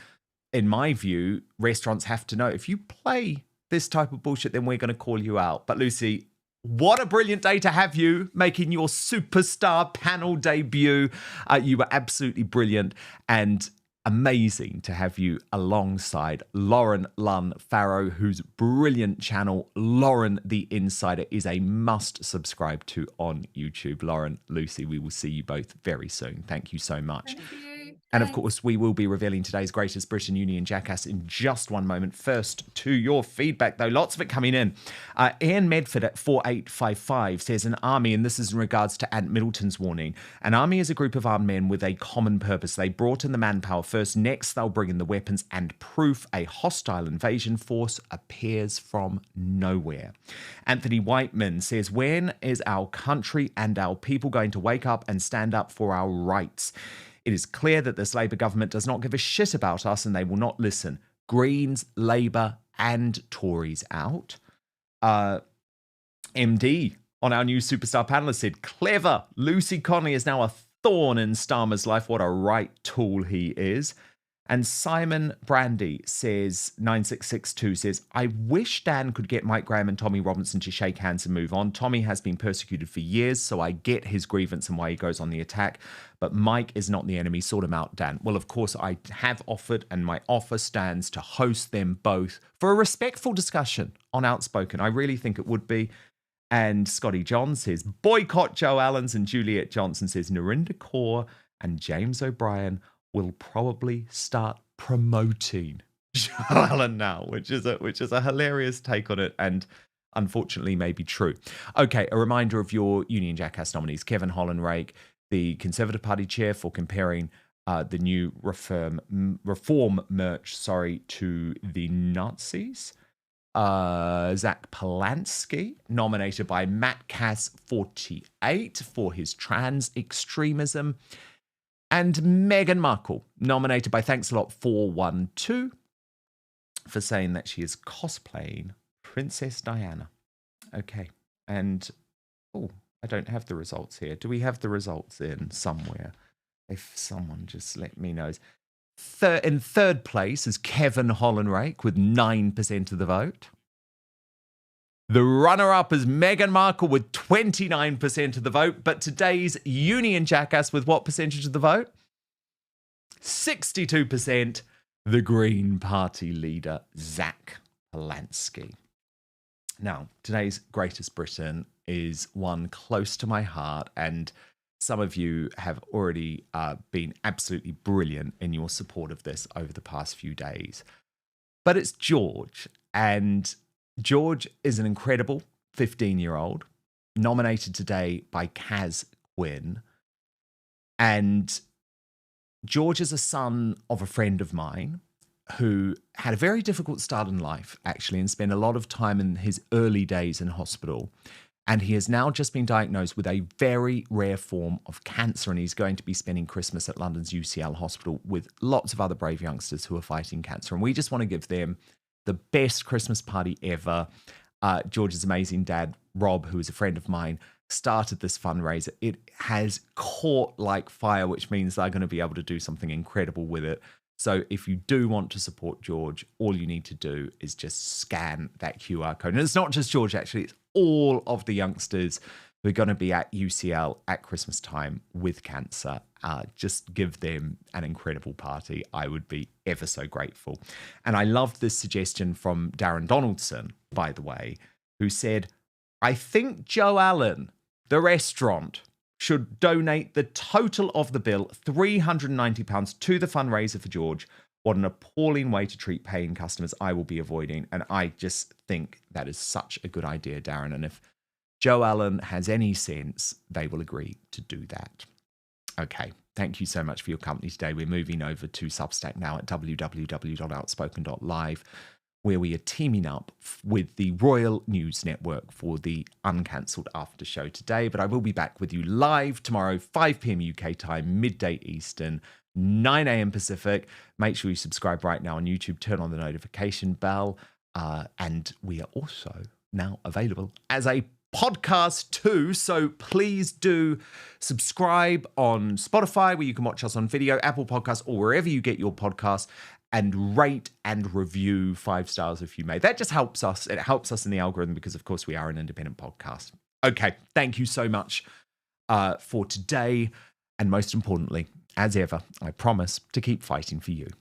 in my view, restaurants have to know, if you play this type of bullshit, then we're going to call you out. But Lucy, what a brilliant day to have you making your superstar panel debut. You were absolutely brilliant, and amazing to have you alongside Lauren Lunn Farrow, whose brilliant channel, Lauren the Insider, is a must subscribe to on YouTube. Lauren, Lucy, we will see you both very soon. Thank you so much. Thank you. And of course, we will be revealing today's greatest Britain Union jackass in just one moment. First, to your feedback, though, lots of it coming in. Ian Medford at 4855 says an army, and this is in regards to Ant Middleton's warning, an army is a group of armed men with a common purpose. They brought in the manpower first, next they'll bring in the weapons, and proof a hostile invasion force appears from nowhere. Anthony Whiteman says, when is our country and our people going to wake up and stand up for our rights? It is clear that this Labour government does not give a shit about us and they will not listen. Greens, Labour and Tories out. MD on our new superstar panelist said, clever. Lucy Connolly is now a thorn in Starmer's life. What a right tool he is. And Simon Brandy says, 9662 says, I wish Dan could get Mike Graham and Tommy Robinson to shake hands and move on. Tommy has been persecuted for years, so I get his grievance and why he goes on the attack. But Mike is not the enemy. Sort him out, Dan. Well, of course, I have offered, and my offer stands to host them both for a respectful discussion on Outspoken. I really think it would be. And Scotty John says, boycott Joe Allens, and Juliet Johnson says, Narinder Kaur and James O'Brien will probably start promoting Joe Allen now, which is a hilarious take on it, and unfortunately may be true. Okay, a reminder of your Union Jackass nominees: Kevin Holland-Rake, the Conservative Party chair, for comparing the new reform merch, to the Nazis. Zack Polanski, nominated by Matt Cass 48 for his trans extremism. And Meghan Markle, nominated by Thanks a Lot 412 for saying that she is cosplaying Princess Diana. Okay, and I don't have the results here. Do we have the results in somewhere? If someone just let me know. In third place is Kevin Holland-Rake with 9% of the vote. The runner-up is Meghan Markle with 29% of the vote. But today's Union Jackass with what percentage of the vote? 62%. The Green Party leader, Zack Polanski. Now, today's Greatest Britain is one close to my heart, and some of you have already been absolutely brilliant in your support of this over the past few days. But it's George, and George is an incredible 15-year-old, nominated today by Kaz Quinn. And George is a son of a friend of mine who had a very difficult start in life, actually, and spent a lot of time in his early days in hospital. And he has now just been diagnosed with a very rare form of cancer, and he's going to be spending Christmas at London's UCL hospital with lots of other brave youngsters who are fighting cancer. And we just want to give them the best Christmas party ever. George's amazing dad, Rob, who is a friend of mine, started this fundraiser. It has caught like fire, which means they're going to be able to do something incredible with it. So if you do want to support George, all you need to do is just scan that QR code. And it's not just George, actually. It's all of the youngsters who are going to be at UCL at Christmas time with cancer. Just give them an incredible party. I would be ever so grateful. And I loved this suggestion from Darren Donaldson, by the way, who said, I think Joe Allen, the restaurant, should donate the total of the bill, £390, to the fundraiser for George. What an appalling way to treat paying customers. I will be avoiding. And I just think that is such a good idea, Darren. And if Joe Allen has any sense, they will agree to do that. Okay, thank you so much for your company today. We're moving over to Substack now at www.outspoken.live, where we are teaming up with the Royal News Network for the uncancelled after show today. But I will be back with you live tomorrow, 5 p.m. UK time, midday Eastern, 9 a.m. Pacific. Make sure you subscribe right now on YouTube, turn on the notification bell. And we are also now available as a podcast too, so please do subscribe on Spotify, where you can watch us on video, Apple Podcasts, or wherever you get your podcasts, and rate and review 5 stars if you may. That just helps us. It helps us in the algorithm because, of course, we are an independent podcast. Okay, thank you so much for today, and most importantly, as ever, I promise to keep fighting for you.